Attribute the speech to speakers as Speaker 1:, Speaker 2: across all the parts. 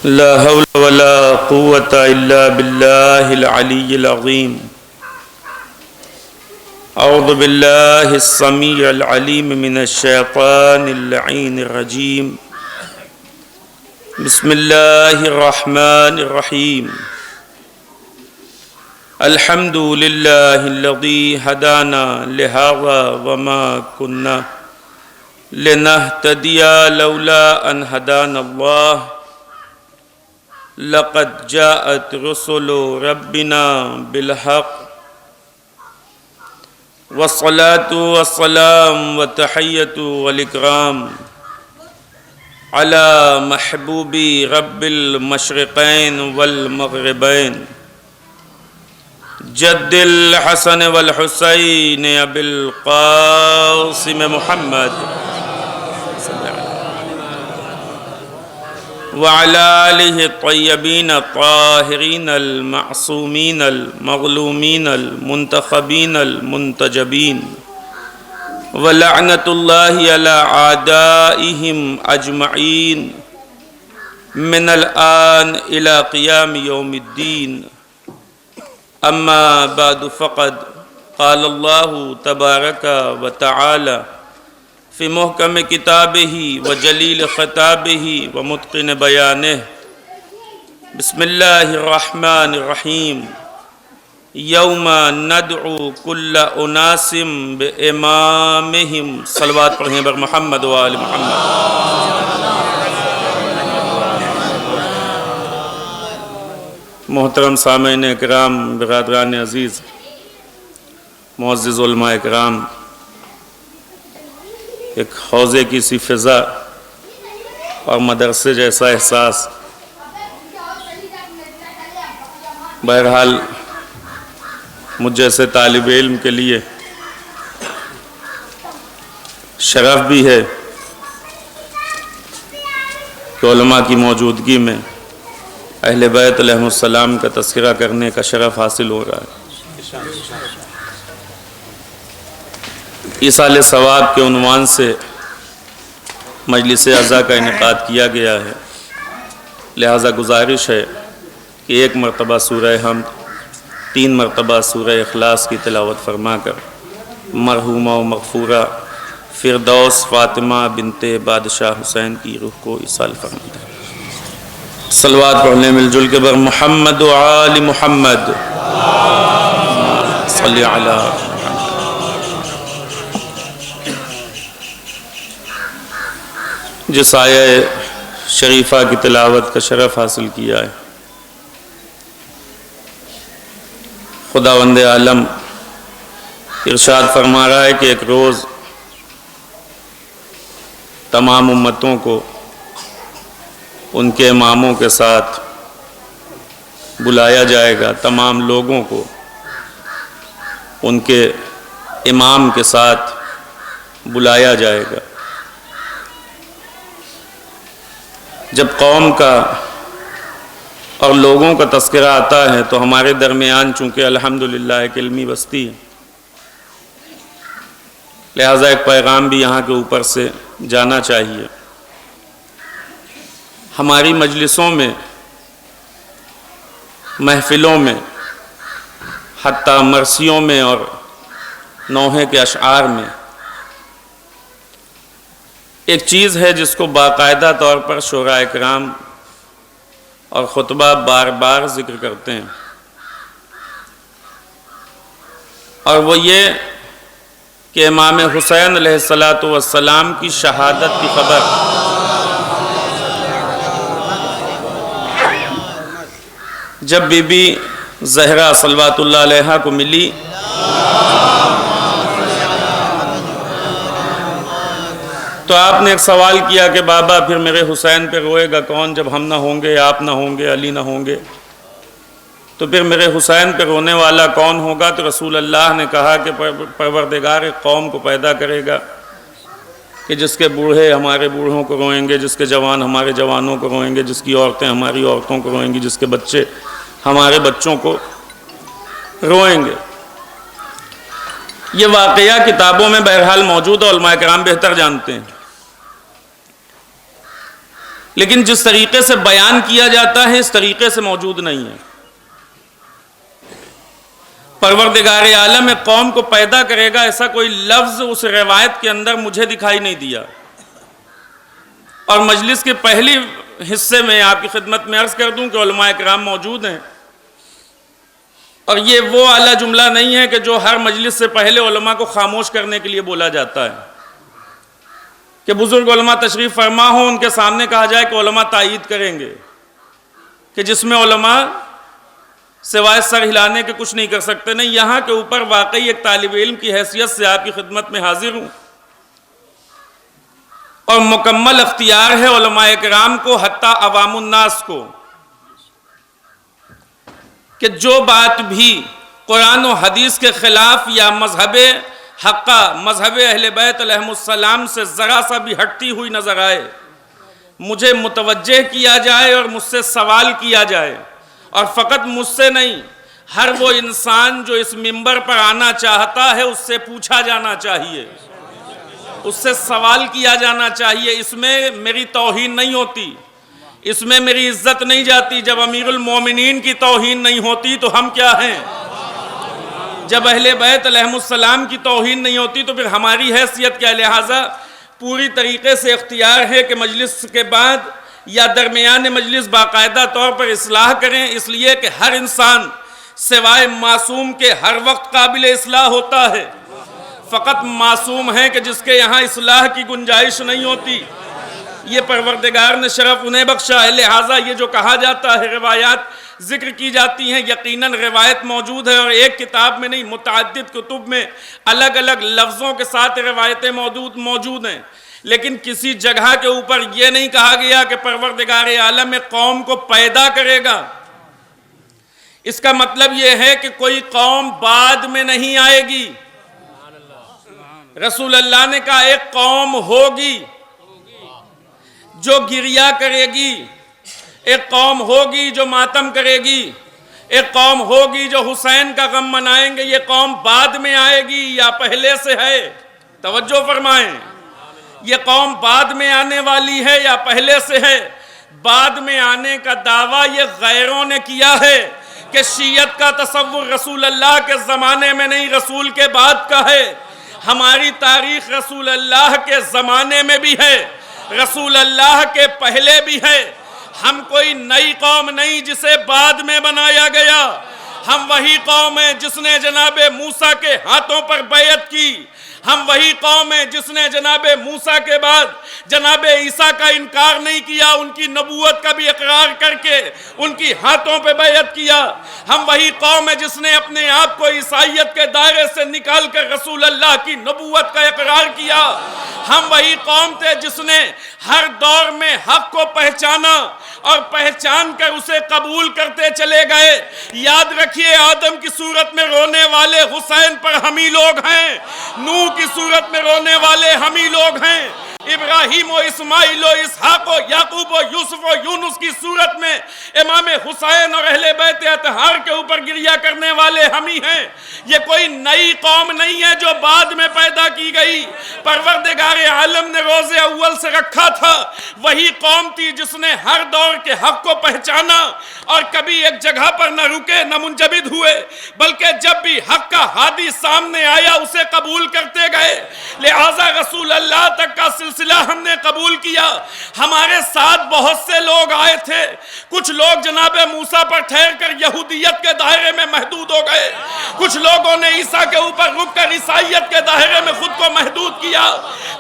Speaker 1: لا حول ولا قوة إلا بالله العلي العظيم. أعوذ بالله السميع العليم من الشيطان اللعين الرجيم. بسم الله الرحمن الرحيم. الحمد لله الذي هدانا لهذا وما كنا لنهتدي لولا أن هدانا الله. لقد جاءت رسل ربنا بالحق والصلاة والسلام والتحية والإكرام على محبوب رب المشرقين والمغربين جد الحسن والحسين أبي القاسم محمد وعلى آله الطيبين الطاهرين المعصومين المظلومين المنتخبين المنتجبين ولعنة الله على أعدائهم أجمعين من الآن إلى قيام يوم الدين. أما بعد فقد قال الله تبارك وتعالى في محكم كتابه وجليل خطابه ومتقن بيانه. بسم الله الرحمن الرحيم. يوم ندعو كل أناس بإمامهم. صلوات پڑھیں بر محمد و آل محمد. محترم سامعین اکرام، برادران عزیز، معزز علماء اکرام، ایک حوضے کی سی فضا اور مدرسے جیسا احساس بہرحال مجھ جیسے طالب علم کے لیے شرف بھی ہے کہ علماء کی موجودگی میں اہل بیت علیہ السلام کا تذکرہ کرنے کا شرف حاصل ہو رہا ہے. ایصال ثواب کے عنوان سے مجلس عزا کا انعقاد کیا گیا ہے، لہذا گزارش ہے کہ ایک مرتبہ سورہ حمد، 3 مرتبہ سورہ اخلاص کی تلاوت فرما کر مرحومہ و مغفورہ فردوس فاطمہ بنت بادشاہ حسین کی روح کو ایصال فرما دیں. صلوات پڑھنے مل جل کے بر محمد و آل محمد. صلی علی جس آیہ شریفہ کی تلاوت کا شرف حاصل کیا ہے، خداوند عالم ارشاد فرما رہا ہے کہ ایک روز تمام امتوں کو ان کے اماموں کے ساتھ بلایا جائے گا، تمام لوگوں کو ان کے امام کے ساتھ بلایا جائے گا. جب قوم کا اور لوگوں کا تذکرہ آتا ہے تو ہمارے درمیان چونکہ الحمدللہ ایک علمی بستی ہے، لہذا ایک پیغام بھی یہاں کے اوپر سے جانا چاہیے. ہماری مجلسوں میں، محفلوں میں، حتیٰ مرثیوں میں اور نوحے کے اشعار میں ایک چیز ہے جس کو باقاعدہ طور پر شعراء کرام اور خطبہ بار بار ذکر کرتے ہیں، اور وہ یہ کہ امام حسین علیہ السلام کی شہادت کی خبر جب بی بی زہرا صلوات اللہ علیہا کو ملی تو آپ نے ایک سوال کیا کہ بابا پھر میرے حسین پہ روئے گا کون جب ہم نہ ہوں گے، آپ نہ ہوں گے، علی نہ ہوں گے، تو پھر میرے حسین پہ رونے والا کون ہوگا؟ تو رسول اللہ نے کہا کہ پروردگار ایک قوم کو پیدا کرے گا کہ جس کے بوڑھے ہمارے بوڑھوں کو روئیں گے، جس کے جوان ہمارے جوانوں کو روئیں گے، جس کی عورتیں ہماری عورتوں کو روئیں گی، جس کے بچے ہمارے بچوں کو روئیں گے. یہ واقعہ کتابوں میں بہرحال موجود ہے، علماء کرام بہتر جانتے ہیں، لیکن جس طریقے سے بیان کیا جاتا ہے اس طریقے سے موجود نہیں ہے۔ پروردگار عالم ایک قوم کو پیدا کرے گا، ایسا کوئی لفظ اس روایت کے اندر مجھے دکھائی نہیں دیا۔ اور مجلس کے پہلی حصے میں آپ کی خدمت میں عرض کر دوں کہ علماء کرام موجود ہیں، اور یہ وہ اعلیٰ جملہ نہیں ہے کہ جو ہر مجلس سے پہلے علماء کو خاموش کرنے کے لیے بولا جاتا ہے کہ بزرگ علماء تشریف فرما ہوں، ان کے سامنے کہا جائے کہ علماء تائید کریں گے، کہ جس میں علماء سوائے سر ہلانے کے کچھ نہیں کر سکتے۔ نہیں، یہاں کے اوپر واقعی ایک طالب علم کی حیثیت سے آپ کی خدمت میں حاضر ہوں، اور مکمل اختیار ہے علماء کرام کو، حتیٰ عوام الناس کو، کہ جو بات بھی قرآن و حدیث کے خلاف یا مذہب حقہ، مذہب اہل بیت علیہم السلام سے ذرا سا بھی ہٹتی ہوئی نظر آئے، مجھے متوجہ کیا جائے اور مجھ سے سوال کیا جائے، اور فقط مجھ سے نہیں، ہر وہ انسان جو اس منبر پر آنا چاہتا ہے اس سے پوچھا جانا چاہیے، اس سے سوال کیا جانا چاہیے۔ اس میں میری توہین نہیں ہوتی، اس میں میری عزت نہیں جاتی۔ جب امیر المومنین کی توہین نہیں ہوتی تو ہم کیا ہیں؟ جب اہل بیت علیہم السلام کی توہین نہیں ہوتی تو پھر ہماری حیثیت کیا؟ لہٰذا پوری طریقے سے اختیار ہے کہ مجلس کے بعد یا درمیان مجلس باقاعدہ طور پر اصلاح کریں، اس لیے کہ ہر انسان سوائے معصوم کے ہر وقت قابل اصلاح ہوتا ہے، فقط معصوم ہے کہ جس کے یہاں اصلاح کی گنجائش نہیں ہوتی۔ یہ پروردگار نے شرف انہیں بخشا ہے، لہٰذا یہ جو کہا جاتا ہے، روایات ذکر کی جاتی ہیں، یقیناً روایت موجود ہے، اور ایک کتاب میں نہیں، متعدد کتب میں الگ الگ لفظوں کے ساتھ روایتیں موجود ہیں، لیکن کسی جگہ کے اوپر یہ نہیں کہا گیا کہ پروردگار عالم ایک قوم کو پیدا کرے گا۔ اس کا مطلب یہ ہے کہ کوئی قوم بعد میں نہیں آئے گی۔ رسول اللہ نے کہا ایک قوم ہوگی جو گریہ کرے گی، ایک قوم ہوگی جو ماتم کرے گی، ایک قوم ہوگی جو حسین کا غم منائیں گے۔ یہ قوم بعد میں آئے گی یا پہلے سے ہے؟ توجہ فرمائیں، یہ قوم بعد میں آنے والی ہے یا پہلے سے ہے؟ بعد میں آنے کا دعویٰ یہ غیروں نے کیا ہے کہ شیعت کا تصور رسول اللہ کے زمانے میں نہیں، رسول کے بعد کا ہے۔ ہماری تاریخ رسول اللہ کے زمانے میں بھی ہے، رسول اللہ کے پہلے بھی ہے۔ ہم کوئی نئی قوم نہیں جسے بعد میں بنایا گیا، ہم وہی قوم ہیں جس نے جناب موسیٰ کے ہاتھوں پر بیعت کی، ہم وہی قوم ہیں جس نے جناب موسیٰ کے بعد جناب عیسیٰ کا انکار نہیں کیا، ان کی نبوت کا بھی اقرار کر کے ان کی ہاتھوں پہ بیعت کیا۔ ہم وہی قوم ہے جس نے اپنے آپ کو عیسائیت کے دائرے سے نکال کر رسول اللہ کی نبوت کا اقرار کیا۔ ہم وہی قوم تھے جس نے ہر دور میں حق کو پہچانا اور پہچان کر اسے قبول کرتے چلے گئے۔ یاد رکھیے، آدم کی صورت میں رونے والے حسین پر ہم ہی لوگ ہیں، نوح کی صورت میں رونے والے ہم ہی لوگ ہیں، ابراہیم و اسماعیل و اسحاق و یعقوب و یوسف و یونس کی صورت میں امام حسین اور اہل بیت اطہار کے اوپر گریہ کرنے والے ہم ہی ہیں۔ یہ کوئی نئی قوم نہیں ہے جو بعد میں پیدا کی گئی، پروردگار عالم نے روز اول سے رکھا تھا۔ وہی قوم تھی جس نے ہر دور کے حق کو پہچانا اور کبھی ایک جگہ پر نہ رکے نہ منجمد ہوئے، بلکہ جب بھی حق کا ہادی سامنے آیا اسے قبول کرتے گئے۔ لہٰذا رسول اللہ تک کا سلسلہ ہم نے قبول کیا۔ ہمارے ساتھ بہت سے لوگ آئے تھے، کچھ لوگ جناب موسیٰ پر ٹھہر کر یہودیت کے دائرے میں محدود ہو گئے، کچھ لوگوں نے عیسیٰ کے اوپر رک کر عیسائیت کے دائرے میں خود کو محدود کیا،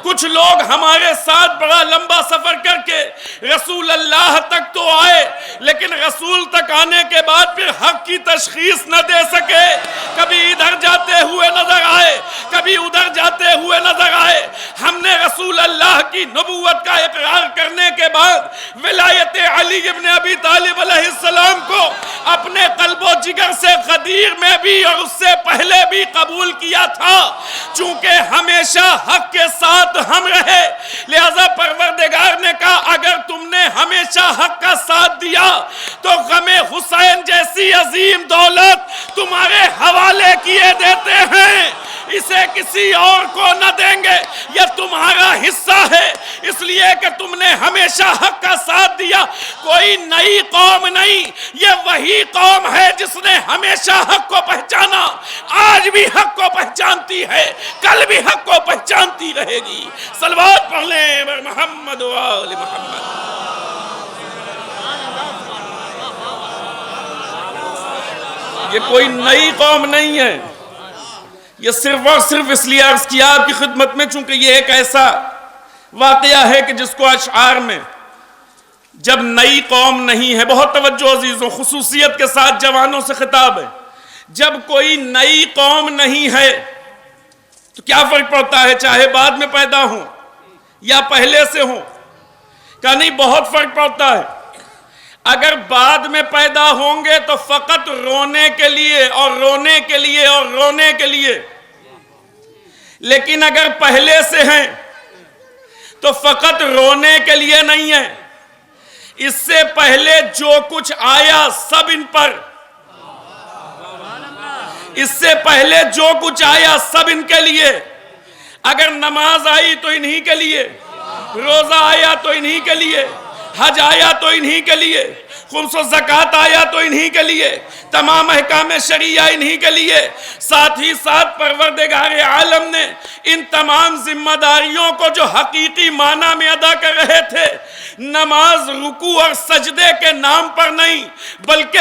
Speaker 1: کچھ لوگ ہمارے ساتھ بڑا لمبا سفر کر کے رسول اللہ تک تو آئے، لیکن رسول تک آنے کے بعد پھر حق کی تشخیص نہ دے سکے، کبھی ادھر جاتے ہوئے نظر آئے، کبھی ادھر جاتے ہوئے نظر آئے۔ ہم نے رسول اللہ کی نبوت کا اقرار کرنے کے بعد ولایت علی ابن ابی طالب علیہ السلام کو اپنے قلب و جگر سے غدیر میں بھی اور اس سے پہلے بھی قبول کیا تھا، چونکہ ہمیشہ حق کے ساتھ ہم رہے۔ لہذا پروردگار نے کہا اگر تم نے ہمیشہ حق کا ساتھ دیا تو غم حسین جیسی عظیم دولت تمہارے حوالے کیے دیتے ہیں۔ اسے کسی اور کو نہ دیں گے، یہ تمہارا حصہ ہے، اس لیے کہ تم نے ہمیشہ حق کا ساتھ دیا۔ کوئی نئی قوم نہیں، یہ وہی قوم ہے جس نے ہمیشہ حق کو پہچانا، آج بھی حق کو پہچانتی ہے، کل بھی حق کو پہچانتی رہے گی۔ صلوات پڑھ لیں بر محمد و آل محمد۔ یہ کوئی نئی قوم نہیں ہے، یہ صرف اور صرف اس لیے عرض کیا آپ کی خدمت میں چونکہ یہ ایک ایسا واقعہ ہے کہ جس کو اشعار میں جب نئی قوم نہیں ہے، بہت توجہ عزیزوں، خصوصیت کے ساتھ جوانوں سے خطاب ہے، جب کوئی نئی قوم نہیں ہے تو کیا فرق پڑتا ہے چاہے بعد میں پیدا ہوں یا پہلے سے ہوں؟ کہ نہیں، بہت فرق پڑتا ہے۔ اگر بعد میں پیدا ہوں گے تو فقط رونے کے لیے اور رونے کے لیے اور رونے کے لیے، لیکن اگر پہلے سے ہیں تو فقط رونے کے لیے نہیں ہے، اس سے پہلے جو کچھ آیا سب ان پر، اس سے پہلے جو کچھ آیا سب ان کے لیے۔ اگر نماز آئی تو انہی کے لیے، روزہ آیا تو انہی کے لیے، حج آیا تو انہی کے لیے، خمس و زکوٰۃ آیا تو انہی کے لیے، تمام احکام شریعہ انہی کے لیے۔ ساتھ ہی ساتھ پروردگار عالم نے ان تمام ذمہ داریوں کو جو حقیقی معنی میں ادا کر رہے تھے، نماز رکوع اور سجدے کے نام پر نہیں بلکہ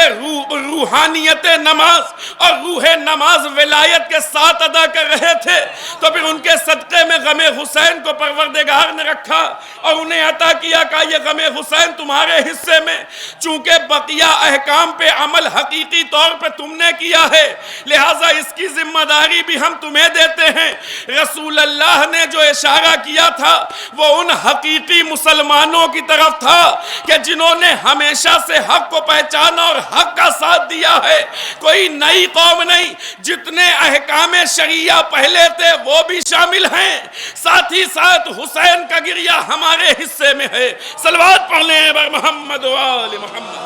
Speaker 1: روحانیت نماز اور روح نماز ولایت کے ساتھ ادا کر رہے تھے، تو پھر ان کے صدقے میں غم حسین کو پروردگار نے رکھا اور انہیں عطا کیا کہ یہ غم حسین تمہارے حصے میں، چونکہ بقیہ احکام پہ عمل حقیقی طور پہ تم نے کیا ہے، لہٰذا اس کی ذمہ داری بھی ہم تمہیں دیتے ہیں۔ رسول اللہ نے جو اشارہ کیا تھا وہ ان حقیقی مسلمانوں کی طرف تھا کہ جنہوں نے ہمیشہ سے حق کو پہچانا اور حق کا ساتھ دیا ہے۔ کوئی نئی قوم نہیں، جتنے احکام شریعہ پہلے تھے وہ بھی شامل ہیں، ساتھ ہی ساتھ حسین کا گریہ ہمارے حصے میں ہے۔ صلوات پڑھ لیں بر محمد و آل محمد۔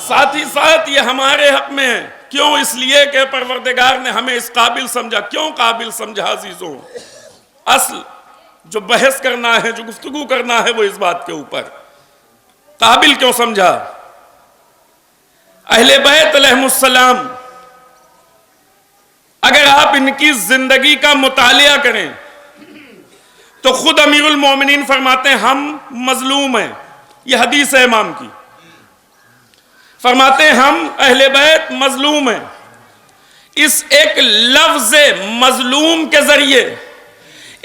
Speaker 1: ساتھ ہی ساتھ یہ ہمارے حق میں ہے، کیوں؟ اس لیے کہ پروردگار نے ہمیں اس قابل سمجھا۔ کیوں قابل سمجھا عزیزوں؟ اصل جو بحث کرنا ہے، جو گفتگو کرنا ہے وہ اس بات کے اوپر قابل کیوں سمجھا؟ اہل بیت علیہم السلام، اگر آپ ان کی زندگی کا مطالعہ کریں تو خود امیر المومنین فرماتے ہیں ہم مظلوم ہیں، یہ حدیث ہے امام کی، فرماتے ہیں ہم اہل بیت مظلوم ہیں۔ اس ایک لفظ مظلوم کے ذریعے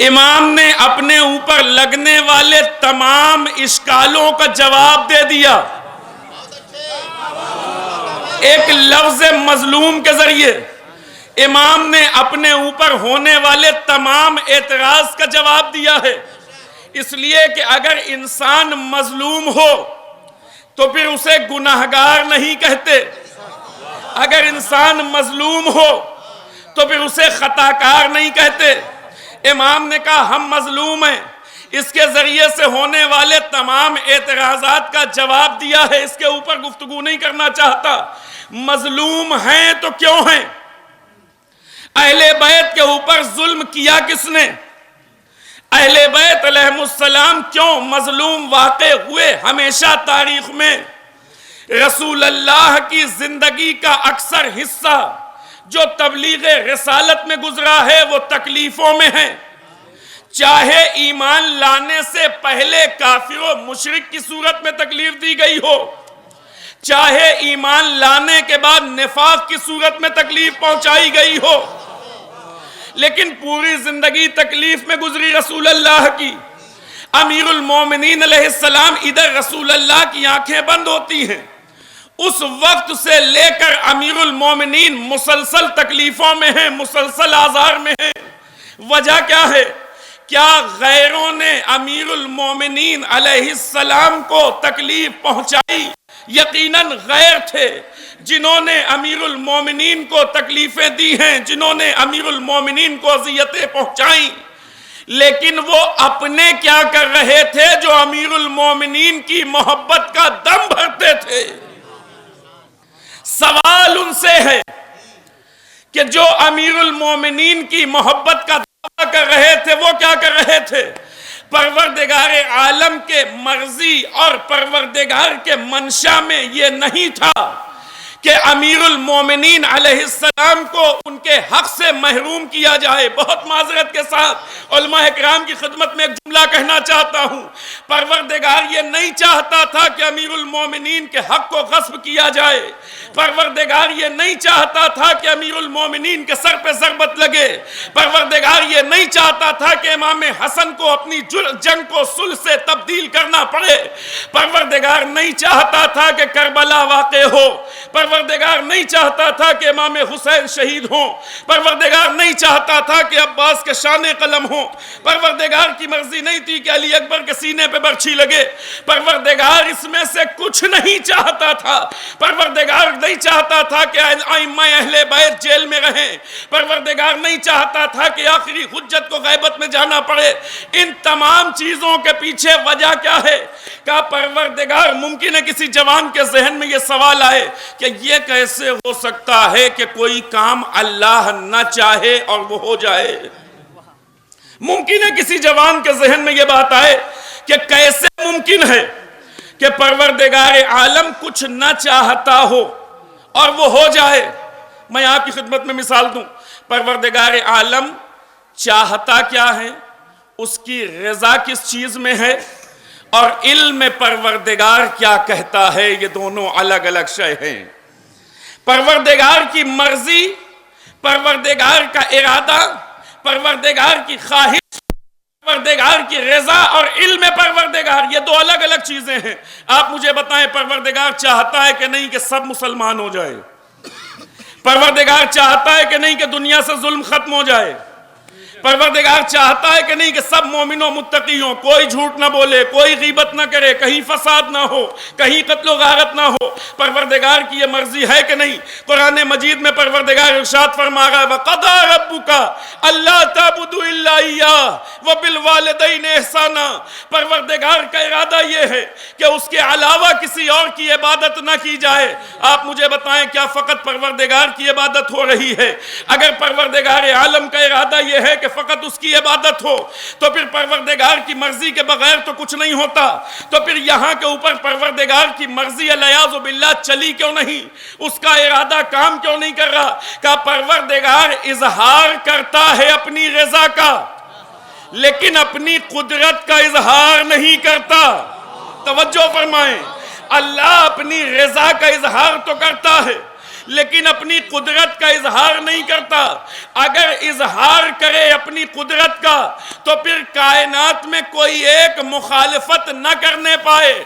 Speaker 1: امام نے اپنے اوپر لگنے والے تمام اشکالوں کا جواب دے دیا۔ ایک لفظ مظلوم کے ذریعے امام نے اپنے اوپر ہونے والے تمام اعتراض کا جواب دیا ہے، اس لیے کہ اگر انسان مظلوم ہو تو پھر اسے گناہگار نہیں کہتے، اگر انسان مظلوم ہو تو پھر اسے خطاکار نہیں کہتے۔ امام نے کہا ہم مظلوم ہیں، اس کے ذریعے سے ہونے والے تمام اعتراضات کا جواب دیا ہے، اس کے اوپر گفتگو نہیں کرنا چاہتا۔ مظلوم ہیں تو کیوں ہیں؟ اہل بیت کے اوپر ظلم کیا کس نے؟ اہل بیت علیہم السلام کیوں مظلوم واقع ہوئے؟ ہمیشہ تاریخ میں رسول اللہ کی زندگی کا اکثر حصہ جو تبلیغ رسالت میں گزرا ہے وہ تکلیفوں میں ہے، چاہے ایمان لانے سے پہلے کافر و مشرک کی صورت میں تکلیف دی گئی ہو، چاہے ایمان لانے کے بعد نفاق کی صورت میں تکلیف پہنچائی گئی ہو، لیکن پوری زندگی تکلیف میں گزری رسول اللہ کی۔ امیر المومنین علیہ السلام ادھر رسول اللہ کی آنکھیں بند ہوتی ہیں، اس وقت سے لے کر امیر المومنین مسلسل تکلیفوں میں ہیں، مسلسل آزار میں ہیں۔ وجہ کیا ہے؟ کیا غیروں نے امیر المومنین علیہ السلام کو تکلیف پہنچائی؟ یقیناً غیر تھے جنہوں نے امیر المومنین کو تکلیفیں دی ہیں، جنہوں نے امیر المومنین کو اذیتیں پہنچائیں، لیکن وہ اپنے کیا کر رہے تھے جو امیر المومنین کی محبت کا دم بھرتے تھے۔ سوال ان سے ہے کہ جو امیر المومنین کی محبت کا دعویٰ کر رہے تھے وہ کیا کر رہے تھے؟ پروردگار عالم کے مرضی اور پروردگار کے منشا میں یہ نہیں تھا کہ امیر المومنین علیہ السلام کو ان کے حق سے محروم کیا جائے۔ بہت معذرت کے ساتھ علماء اکرام کی خدمت میں ایک جملہ کہنا چاہتا ہوں، پروردگار یہ نہیں چاہتا تھا کہ امیر المومنین کے حق کو غصب کیا جائے، پروردگار یہ نہیں چاہتا تھا کہ امیر المومنین کے سر پہ ضربت لگے، پروردگار یہ نہیں چاہتا تھا کہ امام حسن کو اپنی جنگ کو صلح سے تبدیل کرنا پڑے، پروردگار نہیں چاہتا تھا کہ کربلا واقع ہو، پروردگار نہیں چاہتا تھا کہ امام حسین شہید ہوں، پروردگار نہیں چاہتا تھا کہ عباس کے شان قلم ہوں، پروردگار کی مرضی نہیں تھی کہ علی اکبر کے سینے پہ برچھی لگے، پروردگار اس میں سے کچھ نہیں چاہتا تھا، پروردگار نہیں چاہتا تھا کہ ائمہ اہل بیت جیل میں رہیں، پروردگار نہیں چاہتا تھا کہ آخری حجت کو غیبت میں جانا پڑے۔ ان تمام چیزوں کے پیچھے وجہ کیا ہے؟ کہ پروردگار ممکن ہے کسی جوان کے ذہن میں یہ سوال آئے کہ یہ کیسے ہو سکتا ہے کہ کوئی کام اللہ نہ چاہے اور وہ ہو جائے؟ ممکن ہے کسی جوان کے ذہن میں یہ بات آئے کہ کیسے ممکن ہے کہ پروردگار عالم کچھ نہ چاہتا ہو اور وہ ہو جائے۔ میں آپ کی خدمت میں مثال دوں، پروردگار عالم چاہتا کیا ہے، اس کی رضا کس چیز میں ہے، اور علم پروردگار کیا کہتا ہے، یہ دونوں الگ الگ شے ہیں۔ پروردگار کی مرضی، پروردگار کا ارادہ، پروردگار کی خواہش، پروردگار کی رضا اور علم پروردگار، یہ دو الگ الگ چیزیں ہیں۔ آپ مجھے بتائیں پروردگار چاہتا ہے کہ نہیں کہ سب مسلمان ہو جائے؟ پروردگار چاہتا ہے کہ نہیں کہ دنیا سے ظلم ختم ہو جائے؟ پروردگار چاہتا ہے کہ نہیں کہ سب مومن و متقی ہوں، کوئی جھوٹ نہ بولے، کوئی غیبت نہ کرے، کہیں فساد نہ ہو، کہیں قتل و غارت نہ ہو؟ پروردگار کی یہ مرضی ہے کہ نہیں؟ قرآن مجید میں پروردگار ارشاد فرما رہا ہے وَقَضَىٰ رَبُّكَ أَلَّا تَعْبُدُوا إِلَّا إِيَّاهُ وَبِالْوَالِدَيْنِ إِحْسَانًا۔ پروردگار کا ارادہ یہ ہے کہ اس کے علاوہ کسی اور کی عبادت نہ کی جائے۔ آپ مجھے بتائیں کیا فقط پروردگار کی عبادت ہو رہی ہے؟ اگر پروردگار عالم کا ارادہ یہ ہے کہ فقط اس کی عبادت ہو تو پھر پروردگار کی مرضی کے بغیر تو کچھ نہیں ہوتا، تو پھر یہاں کے اوپر پروردگار کی مرضی علیاذ باللہ چلی کیوں نہیں؟ اس کا ارادہ کام کیوں نہیں کر رہا؟ کہ پروردگار اظہار کرتا ہے اپنی رضا کا، لیکن اپنی قدرت کا اظہار نہیں کرتا۔ توجہ فرمائیں، اللہ اپنی رضا کا اظہار تو کرتا ہے لیکن اپنی قدرت کا اظہار نہیں کرتا۔ اگر اظہار کرے اپنی قدرت کا تو پھر کائنات میں کوئی ایک مخالفت نہ کرنے پائے۔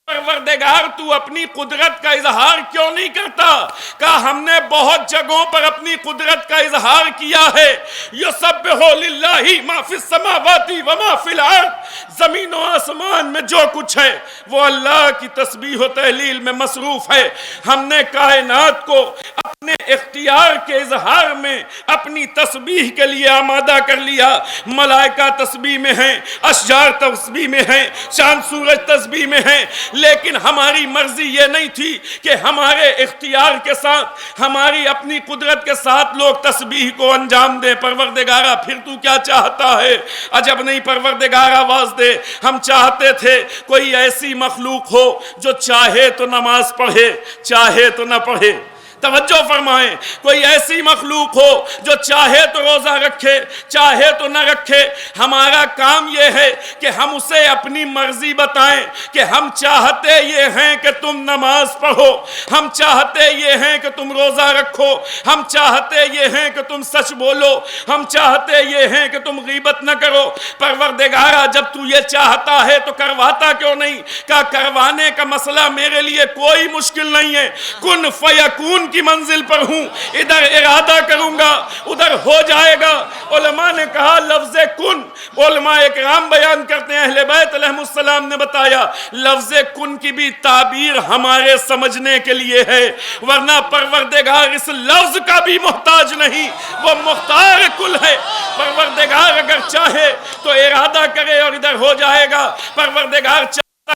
Speaker 1: پروردگار تو اپنی قدرت کا اظہار کیوں نہیں کرتا؟ کہ ہم نے بہت جگہوں پر اپنی قدرت کا اظہار کیا ہے۔ یسبح للہ ما فی السماوات و ما فی الارض، زمین و آسمان میں جو کچھ ہے وہ اللہ کی تسبیح و تہلیل میں مصروف ہے۔ ہم نے کائنات کو اپنے اختیار کے اظہار میں اپنی تسبیح کے لیے آمادہ کر لیا۔ ملائکہ تسبیح میں ہیں، اشجار تسبیح میں ہیں، چاند سورج تسبیح میں ہیں، لیکن ہماری مرضی یہ نہیں تھی کہ ہمارے اختیار کے ساتھ، ہماری اپنی قدرت کے ساتھ لوگ تسبیح کو انجام دیں۔ پروردگارہ پھر تو کیا چاہتا ہے؟ عجب نہیں پروردگار آواز دے، ہم چاہتے تھے کوئی ایسی مخلوق ہو جو چاہے تو نماز پڑھے، چاہے تو نہ پڑھے۔ توجہ فرمائیں، کوئی ایسی مخلوق ہو جو چاہے تو روزہ رکھے، چاہے تو نہ رکھے۔ ہمارا کام یہ ہے کہ ہم اسے اپنی مرضی بتائیں کہ ہم چاہتے یہ ہیں کہ تم نماز پڑھو، ہم چاہتے یہ ہیں کہ تم روزہ رکھو، ہم چاہتے یہ ہیں کہ تم سچ بولو، ہم چاہتے یہ ہیں کہ تم غیبت نہ کرو۔ پروردگارہ جب تو یہ چاہتا ہے تو کرواتا کیوں نہیں؟ کہ کروانے کا مسئلہ میرے لیے کوئی مشکل نہیں ہے، کن فیکون کی منزل پر ہوں، ادھر ارادہ کروں گا ادھر ہو جائے گا۔ علماء نے کہا لفظ کن، علماء اکرام بیان کرتے ہیں، اہل بیت علیہ السلام نے بتایا لفظ کن کی بھی تعبیر ہمارے سمجھنے کے لیے ہے، ورنہ پروردگار اس لفظ کا بھی محتاج نہیں، وہ مختار کل ہے۔ پروردگار اگر چاہے تو ارادہ کرے اور ادھر ہو جائے گا۔ پروردگار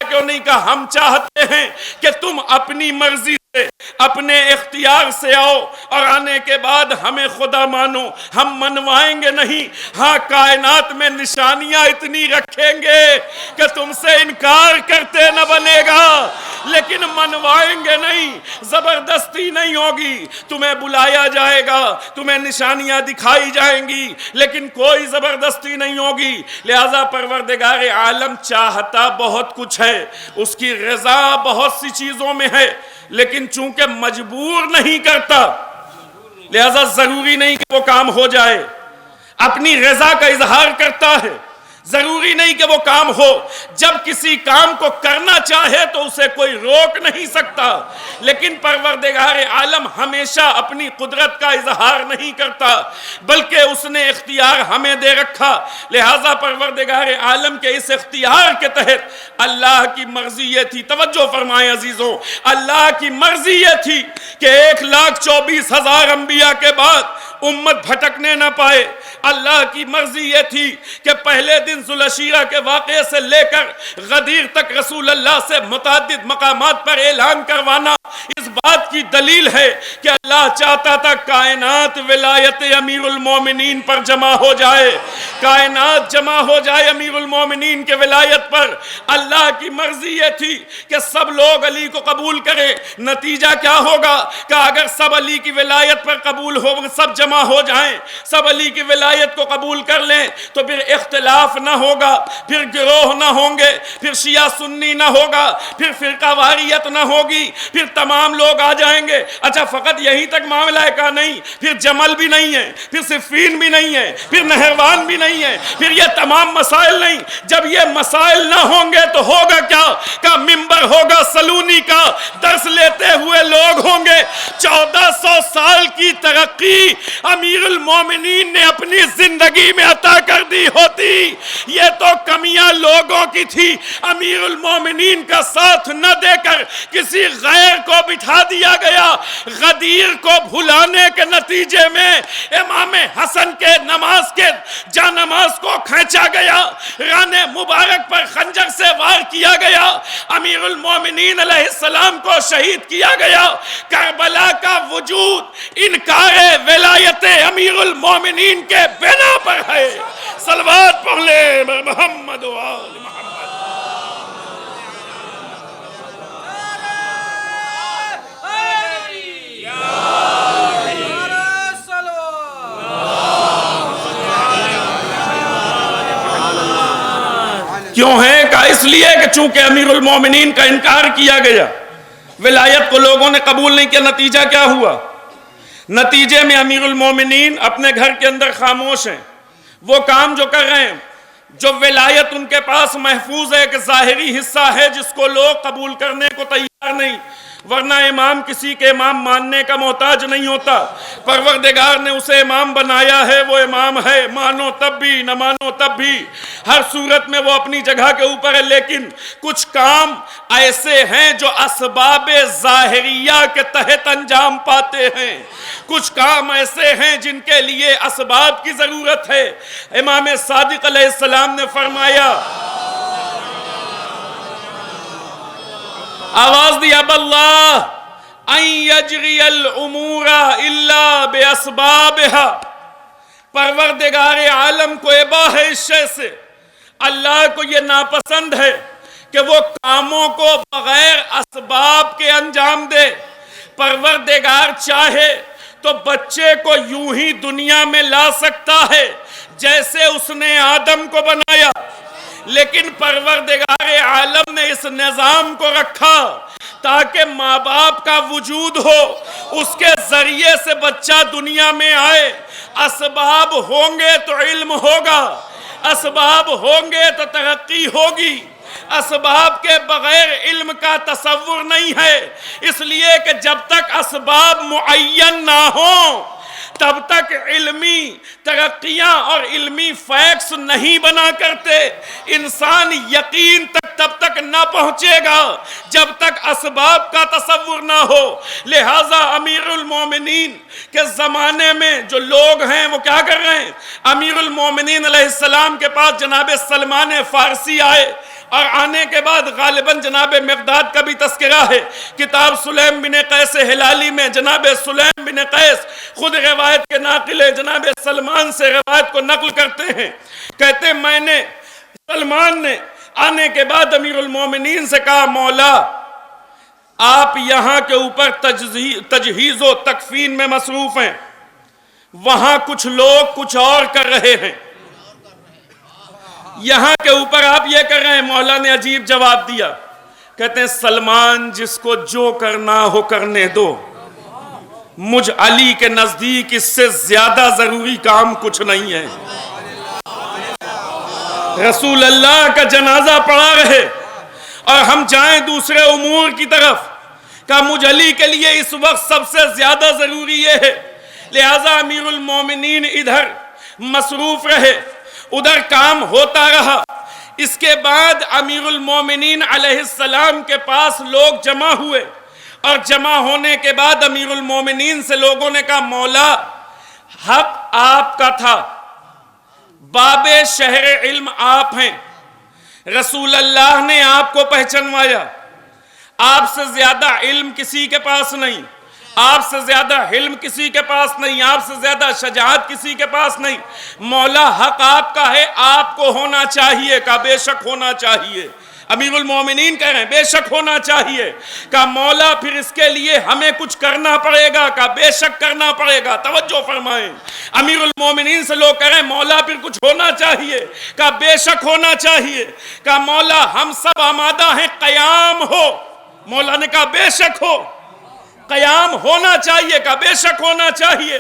Speaker 1: کیوں نہیں؟ کہ ہم چاہتے ہیں کہ تم اپنی مرضی سے اپنے اختیار سے آؤ اور آنے کے بعد ہمیں خدا مانو، ہم منوائیں گے نہیں، ہاں کائنات میں نشانیاں اتنی رکھیں گے کہ تم سے انکار کرتے نہ بنے گا، لیکن منوائیں گے نہیں، زبردستی نہیں ہوگی، تمہیں بلایا جائے گا، تمہیں نشانیاں دکھائی جائیں گی، لیکن کوئی زبردستی نہیں ہوگی۔ لہذا پروردگار عالم چاہتا بہت کچھ ہے، اس کی رضا بہت سی چیزوں میں ہے، لیکن چونکہ مجبور نہیں کرتا لہذا ضروری نہیں کہ وہ کام ہو جائے، اپنی رضا کا اظہار کرتا ہے، ضروری نہیں کہ وہ کام ہو، جب کسی کام کو کرنا چاہے تو اسے کوئی روک نہیں سکتا، لیکن پروردگار عالم ہمیشہ اپنی قدرت کا اظہار نہیں کرتا بلکہ اس نے اختیار ہمیں دے رکھا۔ لہٰذا پروردگار عالم کے اس اختیار کے تحت اللہ کی مرضی یہ تھی، توجہ فرمائیں عزیزوں، اللہ کی مرضی یہ تھی کہ 1,24,000 انبیاء کے بعد امت بھٹکنے نہ پائے۔ اللہ کی مرضی یہ تھی کہ پہلے دن ذوالعشیرہ کے واقعے سے لے کر غدیر تک رسول اللہ سے متعدد مقامات پر اعلان کروانا اس بات کی دلیل ہے کہ اللہ چاہتا تھا کائنات ولایت امیر المومنین پر جمع ہو جائے، کائنات جمع ہو جائے امیر المومنین کے ولایت پر۔ اللہ کی مرضی یہ تھی کہ سب لوگ علی کو قبول کریں، نتیجہ کیا ہوگا کہ اگر سب علی کی ولایت پر قبول ہو، سب جمع ہو جائیں، سب علی کی ولایت کو قبول کر لیں تو پھر اختلاف نہ ہوگا، پھر گروہ نہ ہوں گے، پھر شیعہ سنی نہ ہوگا، پھر فرقہ واریت نہ ہوگی، پھر تمام لوگ آ جائیں گے۔ اچھا فقط یہی تک معاملہ ہے کا نہیں، پھر جمل بھی نہیں ہے، پھر صفین بھی نہیں ہے، پھر نہروان بھی نہیں ہے، پھر یہ تمام مسائل نہیں۔ جب یہ مسائل نہ ہوں گے تو ہوگا کیا کہ ممبر ہوگا سلونی کا، درس لیتے ہوئے لوگ ہوں گے۔ 1400 سال کی ترقی امیر المومنین نے اپنی زندگی میں عطا کر دی ہوتی، یہ تو کمیاں لوگوں کی تھی۔ امیر المومنین کا ساتھ نہ دے کر کسی غیر کو بٹھا دیا گیا، غدیر کو بھلانے کے نتیجے میں امام حسن کے نماز کے جا نماز کو کھینچا گیا، ران مبارک پر خنجر سے وار کیا گیا، امیر المومنین علیہ السلام کو شہید کیا گیا۔ کربلا کا وجود انکار ولایت امیر المومنین کے بنا پر ہے۔ صلوات پڑھ لیں محمد و آل محمد۔ کیوں ہے کہ اس لیے کہ چونکہ امیر المومنین کا انکار کیا گیا، ولایت کو لوگوں نے قبول نہیں کیا، نتیجہ کیا ہوا؟ نتیجے میں امیر المومنین اپنے گھر کے اندر خاموش ہیں، وہ کام جو کر رہے ہیں، جو ولایت ان کے پاس محفوظ ہے، کہ ظاہری حصہ ہے جس کو لوگ قبول کرنے کو تیار نہیں، ورنہ امام کسی کے امام ماننے کا محتاج نہیں ہوتا، پروردگار نے اسے امام بنایا ہے، وہ امام ہے، مانو تب بھی نہ مانو تب بھی، ہر صورت میں وہ اپنی جگہ کے اوپر ہے۔ لیکن کچھ کام ایسے ہیں جو اسباب ظاہریہ کے تحت انجام پاتے ہیں، کچھ کام ایسے ہیں جن کے لیے اسباب کی ضرورت ہے۔ امام صادق علیہ السلام نے فرمایا، آواز دی، اب اللہ ان یجری الامور الا باسبابها، پروردگار عالم کو ابا ہے اس شے سے، اللہ کو یہ ناپسند ہے کہ وہ کاموں کو بغیر اسباب کے انجام دے۔ پروردگار چاہے تو بچے کو یوں ہی دنیا میں لا سکتا ہے جیسے اس نے آدم کو بنایا، لیکن پروردگار عالم نے اس نظام کو رکھا تاکہ ماں باپ کا وجود ہو، اس کے ذریعے سے بچہ دنیا میں آئے۔ اسباب ہوں گے تو علم ہوگا، اسباب ہوں گے تو ترقی ہوگی، اسباب کے بغیر علم کا تصور نہیں ہے، اس لیے کہ جب تک اسباب معین نہ ہوں تب تک علمی ترقیاں اور علمی فیکٹس نہیں بنا کرتے، انسان یقین تک تب تک نہ پہنچے گا جب تک اسباب کا تصور نہ ہو۔ لہٰذا امیر المومنین کے زمانے میں جو لوگ ہیں وہ کیا کر رہے ہیں؟ امیر المومنین علیہ السلام کے پاس جناب سلمان فارسی آئے، اور آنے کے بعد غالباً جناب مقداد کا بھی تذکرہ ہے کتاب سلیم بن قیس ہلالی میں۔ جناب سلیم بن قیس خود روایت کے ناقل ہے، جناب سلمان سے روایت کو نقل کرتے ہیں، کہتے ہیں سلمان نے آنے کے بعد امیر المومنین سے کہا، مولا آپ یہاں کے اوپر تجہیز و تکفین میں مصروف ہیں، وہاں کچھ لوگ کچھ اور کر رہے ہیں، یہاں کے اوپر آپ یہ کر رہے ہیں۔ مولا نے عجیب جواب دیا، کہتے ہیں سلمان جس کو جو کرنا ہو کرنے دو، مجھ علی کے نزدیک اس سے زیادہ ضروری کام کچھ نہیں ہے۔ رسول اللہ کا جنازہ پڑا رہے اور ہم جائیں دوسرے امور کی طرف، کہ مجھ علی کے لیے اس وقت سب سے زیادہ ضروری یہ ہے۔ لہٰذا امیر المومنین ادھر مصروف رہے، ادھر کام ہوتا رہا۔ اس کے بعد امیر المومنین علیہ السلام کے پاس لوگ جمع ہوئے، اور جمع ہونے کے بعد امیر المومنین سے لوگوں نے کہا، مولا حق آپ کا تھا، باب شہر علم آپ ہیں، رسول اللہ نے آپ کو پہچنوایا، آپ سے زیادہ علم کسی کے پاس نہیں، آپ سے زیادہ حلم کسی کے پاس نہیں، آپ سے زیادہ شجاعت کسی کے پاس نہیں، مولا حق آپ کا ہے، آپ کو ہونا چاہیے، کہا بے شک ہونا چاہیے۔ امیر المومنین کہہ رہے ہیں بے شک ہونا چاہیے، کہا مولا پھر اس کے لیے ہمیں کچھ کرنا پڑے گا، کہا بے شک کرنا پڑے گا۔ توجہ فرمائیں، امیر المومنین سے لوگ کہہ رہے ہیں مولا پھر کچھ ہونا چاہیے، کہا بے شک ہونا چاہیے، کہا مولا ہم سب آمادہ ہیں، قیام ہو، مولا نے کہا بے شک ہو، قیام ہونا چاہیے، کہا بے شک ہونا چاہیے۔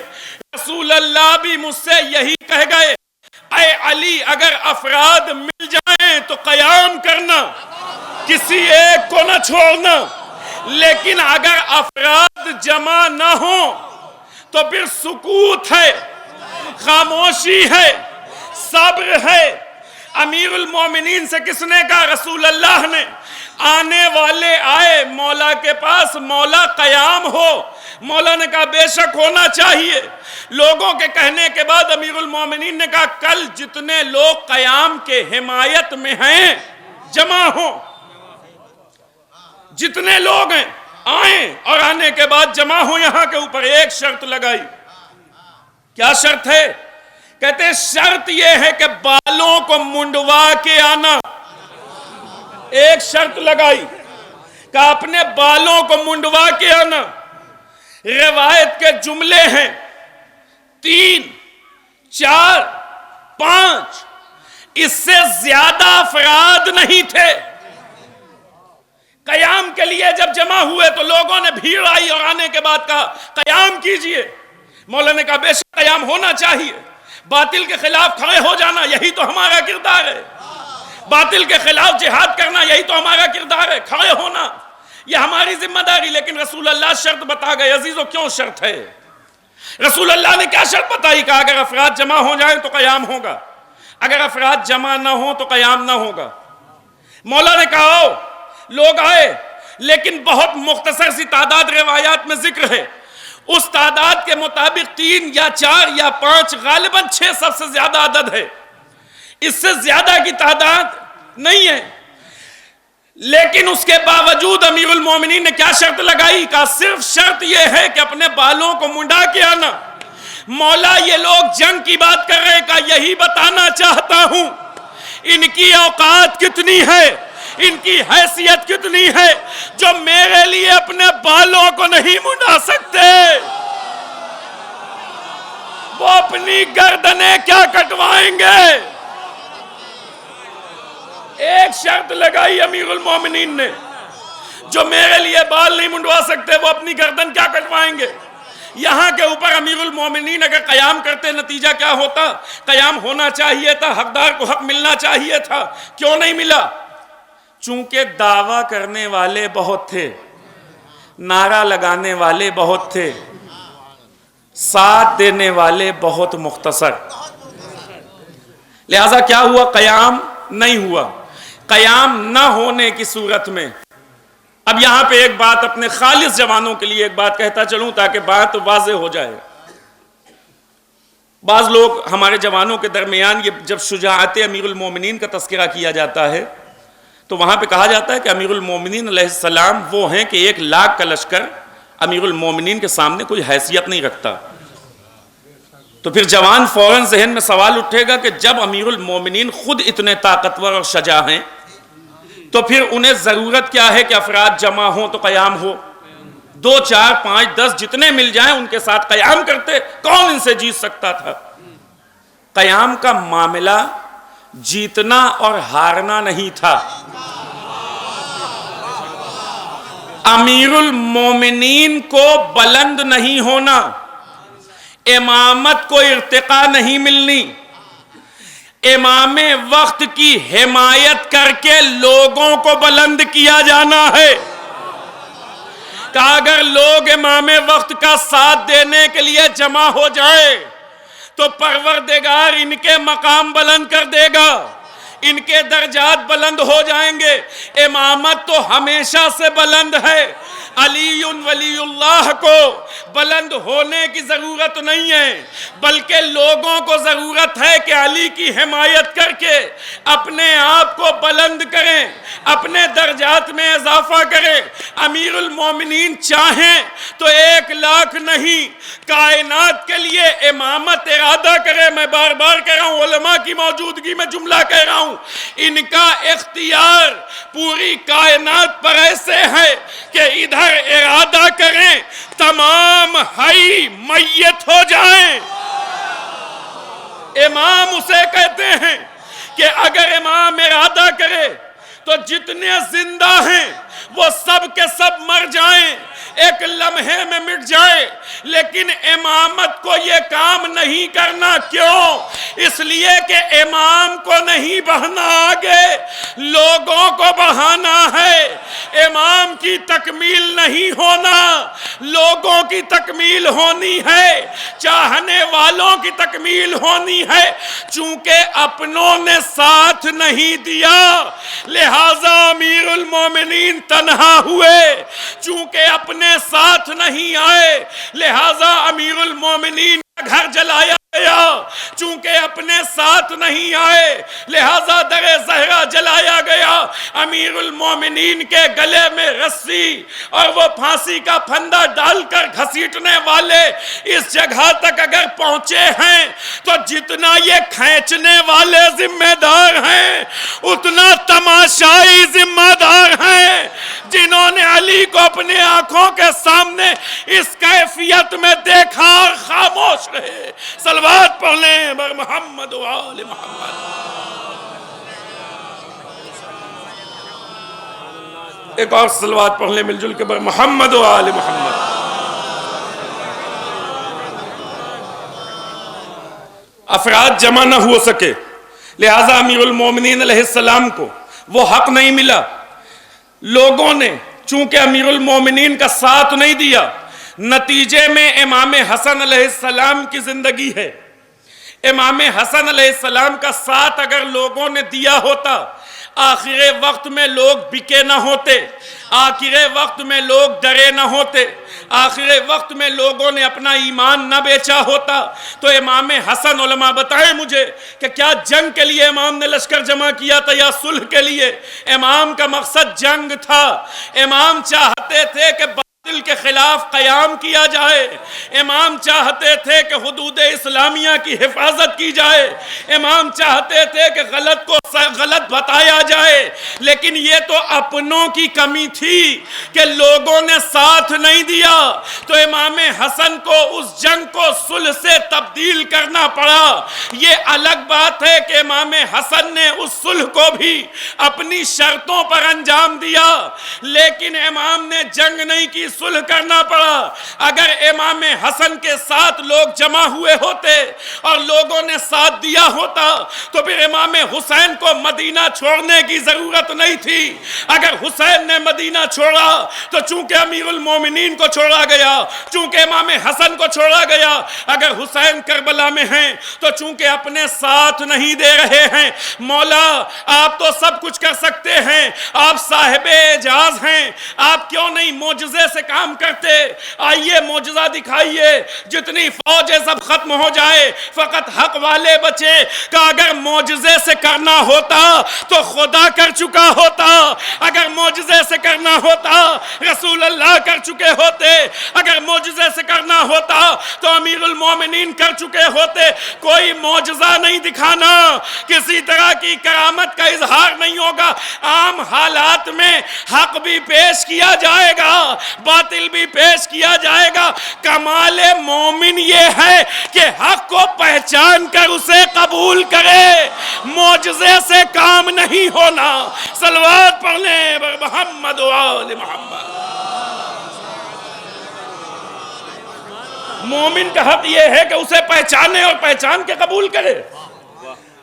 Speaker 1: رسول اللہ بھی مجھ سے یہی کہہ گئے، اے علی اگر افراد مل جائیں تو قیام کرنا، کسی ایک کو نہ چھوڑنا، لیکن اگر افراد جمع نہ ہوں تو پھر سکوت ہے، خاموشی ہے، صبر ہے۔ امیر المومنین سے کس نے کہا؟ رسول اللہ نے۔ آنے والے آئے مولا کے پاس، مولا قیام ہو، مولا نے کہا بے شک ہونا چاہیے۔ لوگوں کے کہنے کے بعد امیر المومنین نے کہا کل جتنے لوگ قیام کے حمایت میں ہیں جمع ہوں، جتنے لوگ ہیں آئیں، اور آنے کے بعد جمع ہوں یہاں کے اوپر۔ ایک شرط لگائی، کیا شرط ہے؟ کہتے ہیں شرط یہ ہے کہ بالوں کو منڈوا کے آنا۔ ایک شرط لگائی کہ اپنے بالوں کو منڈوا کے آنا۔ روایت کے جملے ہیں 3، 4، 5، اس سے زیادہ افراد نہیں تھے۔ قیام کے لیے جب جمع ہوئے تو لوگوں نے بھیڑ آئی اور آنے کے بعد کہا قیام کیجئے۔ مولا نے کہا بے شک قیام ہونا چاہیے، باطل کے خلاف کھڑے ہو جانا یہی تو ہمارا کردار ہے، باطل کے خلاف جہاد کرنا یہی تو ہمارا کردار ہے، کھڑے ہونا یہ ہماری ذمہ داری۔ لیکن رسول اللہ شرط بتا گئے۔ عزیزو کیوں شرط ہے؟ رسول اللہ نے کیا شرط بتائی؟ کہ اگر افراد جمع ہو جائیں تو قیام ہوگا، اگر افراد جمع نہ ہوں تو قیام نہ ہوگا۔ مولا نے کہا آؤ، لوگ آئے، لیکن بہت مختصر سی تعداد روایات میں ذکر ہے۔ اس تعداد کے مطابق 3 یا 4 یا 5، غالباً 6 سب سے زیادہ عدد ہے، اس سے زیادہ کی تعداد نہیں ہے۔ لیکن اس کے باوجود امیر المومنین نے کیا شرط لگائی؟ کہا صرف شرط یہ ہے کہ اپنے بالوں کو منڈا کے آنا۔ مولا یہ لوگ جنگ کی بات کر رہے ہیں، کہا یہی بتانا چاہتا ہوں ان کی اوقات کتنی ہے، ان کی حیثیت کتنی ہے، جو میرے لیے اپنے بالوں کو نہیں منڈا سکتے، وہ اپنی گردنیں کیا کٹوائیں گے۔ ایک شرط لگائی امیر المومنین نے، جو میرے لیے بال نہیں منڈوا سکتے وہ اپنی گردن کیا کٹوائیں گے۔ یہاں کے اوپر امیر المومنین اگر قیام کرتے نتیجہ کیا ہوتا؟ قیام ہونا چاہیے تھا، حقدار کو حق ملنا چاہیے تھا، کیوں نہیں ملا؟ چونکہ دعویٰ کرنے والے بہت تھے، نعرہ لگانے والے بہت تھے، ساتھ دینے والے بہت مختصر، لہذا کیا ہوا؟ قیام نہیں ہوا۔ قیام نہ ہونے کی صورت میں، اب یہاں پہ ایک بات اپنے خالص جوانوں کے لیے ایک بات کہتا چلوں تاکہ بات واضح ہو جائے۔ بعض لوگ ہمارے جوانوں کے درمیان یہ جب شجاعت امیر المومنین کا تذکرہ کیا جاتا ہے تو وہاں پہ کہا جاتا ہے کہ امیر المومنین علیہ السلام وہ ہیں کہ 1,00,000 کا لشکر امیر المومنین کے سامنے کوئی حیثیت نہیں رکھتا۔ تو پھر جوان فوراً ذہن میں سوال اٹھے گا کہ جب امیر المومنین خود اتنے طاقتور اور شجاع ہیں تو پھر انہیں ضرورت کیا ہے کہ افراد جمع ہوں تو قیام ہو؟ 2 4 5 10 جتنے مل جائیں ان کے ساتھ قیام کرتے، کون ان سے جیت سکتا تھا؟ قیام کا معاملہ جیتنا اور ہارنا نہیں تھا۔ امیر المومنین کو بلند نہیں ہونا، امامت کو ارتقا نہیں ملنی، امام وقت کی حمایت کر کے لوگوں کو بلند کیا جانا ہے۔ کہ اگر لوگ امام وقت کا ساتھ دینے کے لیے جمع ہو جائے تو پروردگار ان کے مقام بلند کر دے گا، ان کے درجات بلند ہو جائیں گے۔ امامت تو ہمیشہ سے بلند ہے، علی ولی اللہ کو بلند ہونے کی ضرورت نہیں ہے، بلکہ لوگوں کو ضرورت ہے کہ علی کی حمایت کر کے اپنے آپ کو بلند کریں، اپنے درجات میں اضافہ کریں۔ امیر المومنین چاہیں تو 1,00,000 نہیں، کائنات کے لیے امامت ارادہ کرے۔ میں بار بار کہہ رہا ہوں، علماء کی موجودگی میں جملہ کہہ رہا ہوں، ان کا اختیار پوری کائنات پر ایسے ہے کہ ادھر ارادہ کریں تمام حی میت ہو جائیں۔ امام اسے کہتے ہیں کہ اگر امام ارادہ کرے تو جتنے زندہ ہیں وہ سب کے سب مر جائیں، ایک لمحے میں مٹ جائے، لیکن امامت کو یہ کام نہیں کرنا۔ کیوں؟ اس لیے کہ امام کو نہیں بڑھنا آگے، لوگوں کو بڑھانا ہے۔ امام کی تکمیل نہیں ہونا، لوگوں کی تکمیل ہونی ہے، چاہنے والوں کی تکمیل ہونی ہے۔ چونکہ اپنوں نے ساتھ نہیں دیا لہذا امیر المومنین تنہا ہوئے، چونکہ اپنے ساتھ نہیں آئے لہذا امیر المومنین کا گھر جلایا گیا، چونکہ اپنے ساتھ نہیں آئے لہذا در زہرہ جلایا گیا۔ امیر المومنین کے گلے میں رسی اور وہ پھانسی کا پھندا ڈال کر گھسیٹنے والے اس جگہ تک اگر پہنچے ہیں تو جتنا یہ کھینچنے والے ذمہ دار ہیں اتنا تماشائی ذمہ دار ہیں جنہوں نے علی کو اپنے آنکھوں کے سامنے اس کیفیت میں دیکھا اور خاموش رہے۔ صلوات پڑھ لیں بر محمد و آل محمد۔ ایک اور صلوات پڑھ لیں مل جل کے بر محمد و آل محمد۔ افراد جمع نہ ہو سکے لہذا امیر المومنین علیہ السلام کو وہ حق نہیں ملا۔ لوگوں نے چونکہ امیر المومنین کا ساتھ نہیں دیا، نتیجے میں امام حسن علیہ السلام کی زندگی ہے۔ امام حسن علیہ السلام کا ساتھ اگر لوگوں نے دیا ہوتا، آخر وقت میں لوگ بکے نہ ہوتے، آخر وقت میں لوگ ڈرے نہ ہوتے، آخر وقت میں لوگوں نے اپنا ایمان نہ بیچا ہوتا، تو امام حسن، علماء بتائیں مجھے کہ کیا جنگ کے لیے امام نے لشکر جمع کیا تھا یا صلح کے لیے؟ امام کا مقصد جنگ تھا۔ امام چاہتے تھے کہ باطل کے خلاف قیام کیا جائے، امام چاہتے تھے کہ حدود اسلامیہ کی حفاظت کی جائے، امام چاہتے تھے کہ غلط کو غلط بتایا جائے، لیکن یہ تو اپنوں کی کمی تھی کہ لوگوں نے ساتھ نہیں دیا، تو امام حسن کو اس جنگ کو صلح سے تبدیل کرنا پڑا۔ یہ الگ بات ہے کہ امام حسن نے اس صلح کو بھی اپنی شرطوں پر انجام دیا، لیکن امام نے جنگ نہیں کی، صلح کرنا پڑا۔ اگر امام حسن کے ساتھ لوگ جمع ہوئے ہوتے اور لوگوں نے ساتھ دیا ہوتا تو پھر امام حسین کو مدینہ چھوڑنے کی ضرورت نہیں تھی۔ اگر حسین نے مدینہ چھوڑا تو چونکہ امیر المومنین کو چھوڑا گیا، چونکہ امام حسن کو چھوڑا گیا۔ اگر حسین کربلا میں ہیں تو چونکہ اپنے ساتھ نہیں دے رہے ہیں۔ مولا آپ تو سب کچھ کر سکتے ہیں، آپ صاحب اعجاز ہیں، آپ کیوں نہیں معجزے سے کام کرتے؟ آئیے معجزہ دکھائیے، جتنی فوج ہے سب ختم ہو جائے، فقط حق والے بچے۔ کہ اگر معجزے سے کرنا ہوتا تو خدا کر چکا ہوتا، اگر معجزے سے کرنا ہوتا رسول اللہ کر چکے ہوتے، اگر معجزے سے کرنا ہوتا تو امیر المومنین کر چکے ہوتے۔ کوئی معجزہ نہیں دکھانا، کسی طرح کی کرامت کا اظہار نہیں ہوگا۔ عام حالات میں حق بھی پیش کیا جائے گا، باطل بھی پیش کیا جائے گا۔ کمال مومن یہ ہے کہ حق کو پہچان کر اسے قبول کرے، معجزے سے کام نہیں ہونا۔ صلوات پڑھ لیں محمد و آل محمد۔ مومن کا حق یہ ہے کہ اسے پہچانے اور پہچان کے قبول کرے۔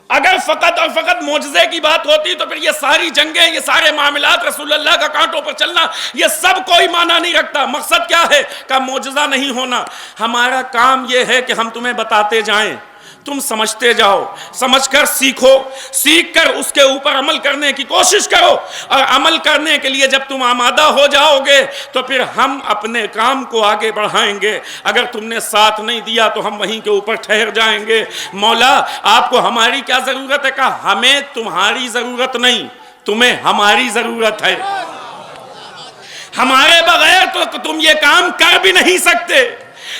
Speaker 1: اگر فقط اور فقط معجزے کی بات ہوتی تو پھر یہ ساری جنگیں، یہ سارے معاملات، رسول اللہ کا کانٹوں پر چلنا، یہ سب کوئی معنی نہیں رکھتا۔ مقصد کیا ہے کہ معجزہ نہیں ہونا۔ ہمارا کام یہ ہے کہ ہم تمہیں بتاتے جائیں، تم سمجھتے جاؤ، سمجھ کر سیکھو، سیکھ کر اس کے اوپر عمل کرنے کی کوشش کرو، اور عمل کرنے کے لیے جب تم آمادہ ہو جاؤ گے تو پھر ہم اپنے کام کو آگے بڑھائیں گے۔ اگر تم نے ساتھ نہیں دیا تو ہم وہیں کے اوپر ٹھہر جائیں گے۔ مولا آپ کو ہماری کیا ضرورت ہے؟ کہ ہمیں تمہاری ضرورت نہیں، تمہیں ہماری ضرورت ہے۔ ہمارے بغیر تو تم یہ کام کر بھی نہیں سکتے،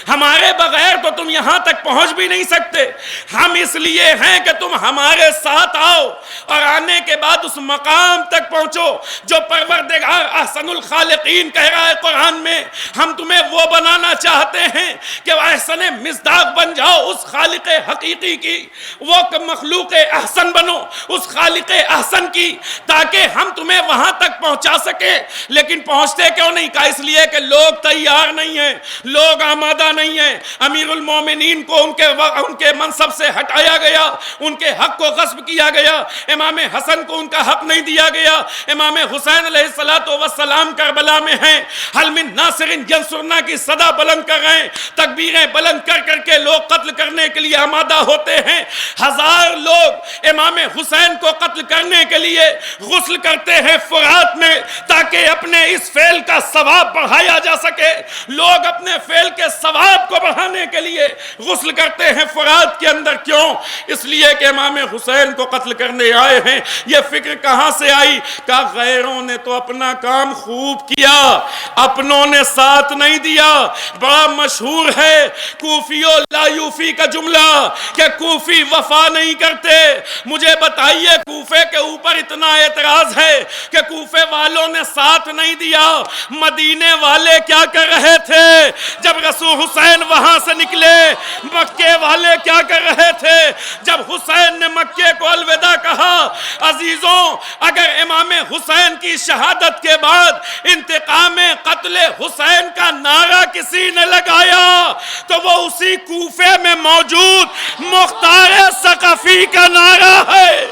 Speaker 1: ہمارے بغیر تو تم یہاں تک پہنچ بھی نہیں سکتے۔ ہم اس لیے ہیں کہ تم ہمارے ساتھ آؤ اور آنے کے بعد اس مقام تک پہنچو جو پروردگار احسن الخالقین کہہ رہا ہے قرآن میں۔ ہم تمہیں وہ بنانا چاہتے ہیں کہ احسن مصداق بن جاؤ اس خالق حقیقی کی، وہ مخلوق احسن بنو اس خالق احسن کی، تاکہ ہم تمہیں وہاں تک پہنچا سکیں۔ لیکن پہنچتے کیوں نہیں؟ کہا اس لیے کہ لوگ تیار نہیں ہیں، لوگ آمادہ نہیں ہے۔ امیر المومنین کو ان کے منصب سے ہٹایا گیا، ان کے حق کو غصب کیا گیا، امام حسن کو ان کا حق نہیں دیا گیا۔ امام حسین علیہ السلام کربلا میں ہیں، حل من ناصر ینصرنا کی صدا بلند کر رہے ہیں، تکبیریں بلند کر کر کے لوگ قتل کرنے کے لیے آمادہ ہوتے ہیں۔ 1000 لوگ امام حسین کو قتل کرنے کے لیے غسل کرتے ہیں فرات میں، تاکہ اپنے اس فعل کا ثواب بڑھایا جا سکے۔ لوگ اپنے فعل کے ثواب کو بڑھانے کے لیے غسل کرتے ہیں فرات کے اندر۔ کیوں؟ اس لیے کہ امام حسین کو قتل کرنے آئے ہیں۔ یہ فکر کہاں سے آئی؟ کہ غیروں نے تو اپنا کام خوب کیا، اپنوں نے ساتھ نہیں دیا۔ بڑا مشہور ہے کوفیو لا یوفی کا جملہ کہ کوفی وفا نہیں کرتے۔ مجھے بتائیے کوفے کے اوپر اتنا اعتراض ہے کہ کوفے والوں نے ساتھ نہیں دیا، مدینے والے کیا کر رہے تھے جب رسول حسین وہاں سے نکلے؟ مکے والے کیا کر رہے تھے جب حسین نے مکے کو الوداع کہا؟ عزیزوں، اگر امام حسین کی شہادت کے بعد انتقام قتل حسین کا نعرہ کسی نے لگایا تو وہ اسی کوفے میں موجود مختار ثقفی کا نعرہ ہے۔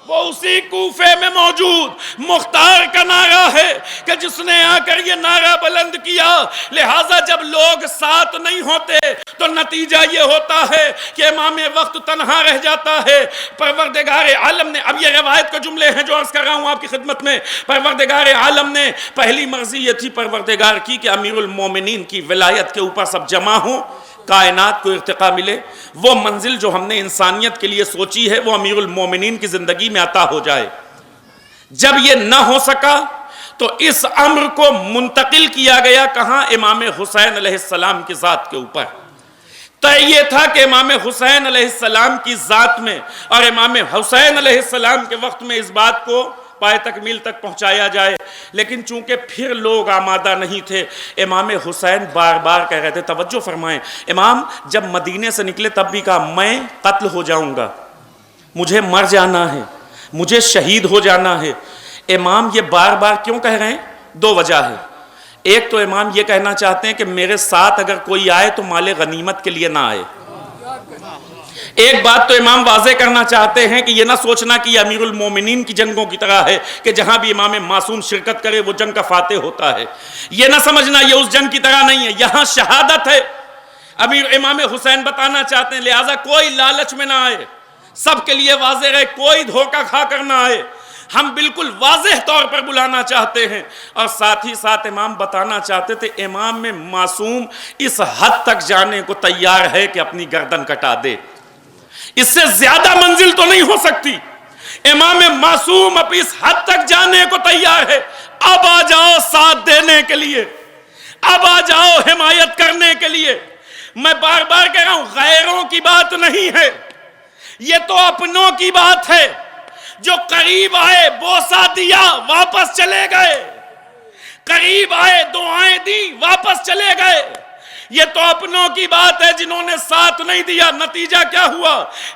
Speaker 1: وہ اسی کوفے میں موجود مختار کا نعرہ ہے کہ جس نے آ کر یہ نعرہ بلند کیا۔ لہٰذا جب لوگ ساتھ نہیں ہوتے تو نتیجہ یہ ہوتا ہے کہ امام وقت تنہا رہ جاتا ہے۔ پروردگار عالم نے، اب یہ روایت کے جملے ہیں جو عرض کر رہا ہوں آپ کی خدمت میں، پروردگار عالم نے پہلی مرضی یہ تھی پروردگار کی کہ امیر المومنین کی ولایت کے اوپر سب جمع ہوں، کائنات کو ارتقا ملے، وہ منزل جو ہم نے انسانیت کے لیے سوچی ہے وہ امیر المومنین کی زندگی میں عطا ہو جائے۔ جب یہ نہ ہو سکا تو اس امر کو منتقل کیا گیا کہاں؟ امام حسین علیہ السلام کی ذات کے اوپر۔ تو یہ تھا کہ امام حسین علیہ السلام کی ذات میں اور امام حسین علیہ السلام کے وقت میں اس بات کو پائے تکمیل تک پہنچایا جائے، لیکن چونکہ پھر لوگ آمادہ نہیں تھے۔ امام حسین بار بار کہہ رہے تھے، توجہ فرمائیں، امام جب مدینے سے نکلے تب بھی کہا میں قتل ہو جاؤں گا، مجھے مر جانا ہے، مجھے شہید ہو جانا ہے۔ امام یہ بار بار کیوں کہہ رہے ہیں؟ دو وجہ ہے۔ ایک تو امام یہ کہنا چاہتے ہیں کہ میرے ساتھ اگر کوئی آئے تو مال غنیمت کے لیے نہ آئے۔ ایک بات تو امام واضح کرنا چاہتے ہیں کہ یہ نہ سوچنا کہ یہ امیر المومنین کی جنگوں کی طرح ہے کہ جہاں بھی امام معصوم شرکت کرے وہ جنگ کا فاتح ہوتا ہے، یہ نہ سمجھنا یہ اس جنگ کی طرح نہیں ہے، یہاں شہادت ہے۔ امام حسین بتانا چاہتے ہیں لہٰذا کوئی لالچ میں نہ آئے، سب کے لیے واضح رہے، کوئی دھوکہ کھا کر نہ آئے۔ ہم بالکل واضح طور پر بلانا چاہتے ہیں، اور ساتھ ہی ساتھ امام بتانا چاہتے تھے امام میں معصوم اس حد تک جانے کو تیار ہے کہ اپنی گردن کٹا دے، اس سے زیادہ منزل تو نہیں ہو سکتی۔ امام معصوم اب اس حد تک جانے کو تیار ہے، اب آ جاؤ ساتھ دینے کے لیے، اب آ جاؤ حمایت کرنے کے لیے۔ میں بار بار کہہ رہا ہوں غیروں کی بات نہیں ہے، یہ تو اپنوں کی بات ہے، جو قریب آئے بوسہ دیا واپس چلے گئے، قریب آئے دعائیں دی واپس چلے گئے۔ یہ تو اپنوں کی بات ہے جنہوں نے ساتھ نہیں دیا، نتیجہ کیا ہوا؟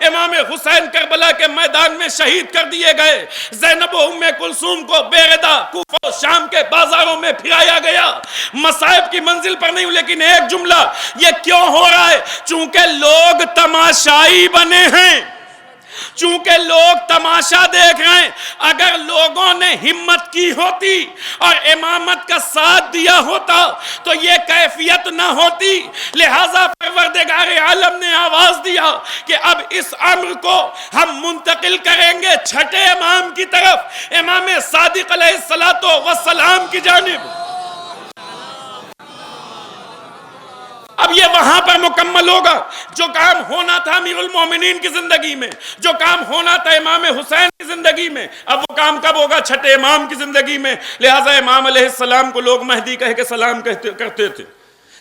Speaker 1: امام حسین کربلا کے میدان میں شہید کر دیے گئے، زینب و ام کلثوم کو بے-غدہ کوفہ و شام کے بازاروں میں پھرایا گیا۔ مصائب کی منزل پر نہیں، لیکن ایک جملہ، یہ کیوں ہو رہا ہے؟ چونکہ لوگ تماشائی بنے ہیں، چونکہ لوگ تماشا دیکھ رہے ہیں۔ اگر لوگوں نے ہمت کی ہوتی اور امامت کا ساتھ دیا ہوتا تو یہ کیفیت نہ ہوتی۔ لہٰذا پروردگار عالم نے آواز دیا کہ اب اس امر کو ہم منتقل کریں گے چھٹے امام کی طرف، امام صادق علیہ السلام کی جانب۔ اب یہ وہاں پر مکمل ہوگا جو کام ہونا تھا امیر المومنین کی زندگی میں، جو کام ہونا تھا امام حسین کی زندگی میں، اب وہ کام کب ہوگا؟ چھٹے امام کی زندگی میں۔ لہٰذا امام علیہ السلام کو لوگ مہدی کہہ کے سلام کرتے تھے،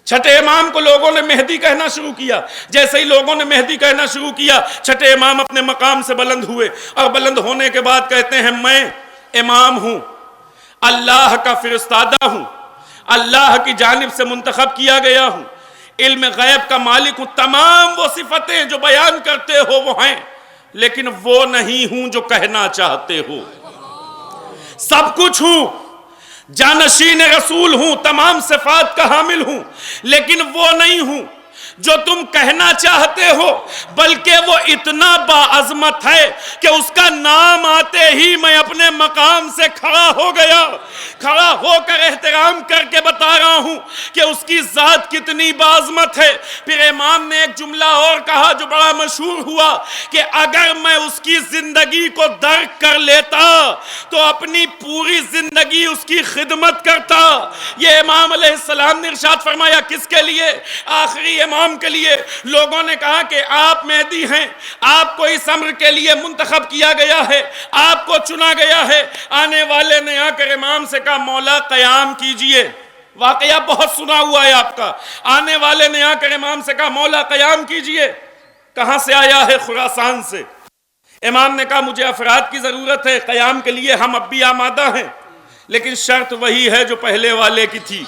Speaker 1: چھٹے امام کو لوگوں نے مہدی کہنا شروع کیا۔ جیسے ہی لوگوں نے مہدی کہنا شروع کیا، چھٹے امام اپنے مقام سے بلند ہوئے، اور بلند ہونے کے بعد کہتے ہیں میں امام ہوں، اللہ کا فرستادہ ہوں، اللہ کی جانب سے منتخب کیا گیا ہوں، علم غیب کا مالک ہوں، تمام وہ صفتیں جو بیان کرتے ہو وہ ہیں، لیکن وہ نہیں ہوں جو کہنا چاہتے ہو۔ سب کچھ ہوں، جانشین رسول ہوں، تمام صفات کا حامل ہوں، لیکن وہ نہیں ہوں جو تم کہنا چاہتے ہو، بلکہ وہ اتنا باعظمت ہے کہ اس کا نام آتے ہی میں اپنے مقام سے کھڑا ہو گیا، کھڑا ہو کر احترام کر کے بتا رہا ہوں کہ اس کی ذات کتنی باعظمت ہے۔ پھر امام نے ایک جملہ اور کہا جو بڑا مشہور ہوا کہ اگر میں اس کی زندگی کو درک کر لیتا تو اپنی پوری زندگی اس کی خدمت کرتا۔ یہ امام علیہ السلام نے ارشاد فرمایا، کس کے لیے؟ آخری امام کے لیے۔ لوگوں نے کہا کہ آپ مہدی ہیں، آپ کو اس امر کے لیے منتخب کیا گیا ہے، آپ کو چنا گیا ہے۔ آنے والے نے آ کر امام سے کہا مولا قیام کیجئے، واقعہ بہت سنا ہوا ہے آپ کا۔ آنے والے نے آ کر امام سے کہا مولا قیام کیجئے۔ کہاں سے آیا ہے؟ خراسان سے۔ امام نے کہا مجھے افراد کی ضرورت ہے، قیام کے لیے ہم اب بھی آمادہ ہیں، لیکن شرط وہی ہے جو پہلے والے کی تھی،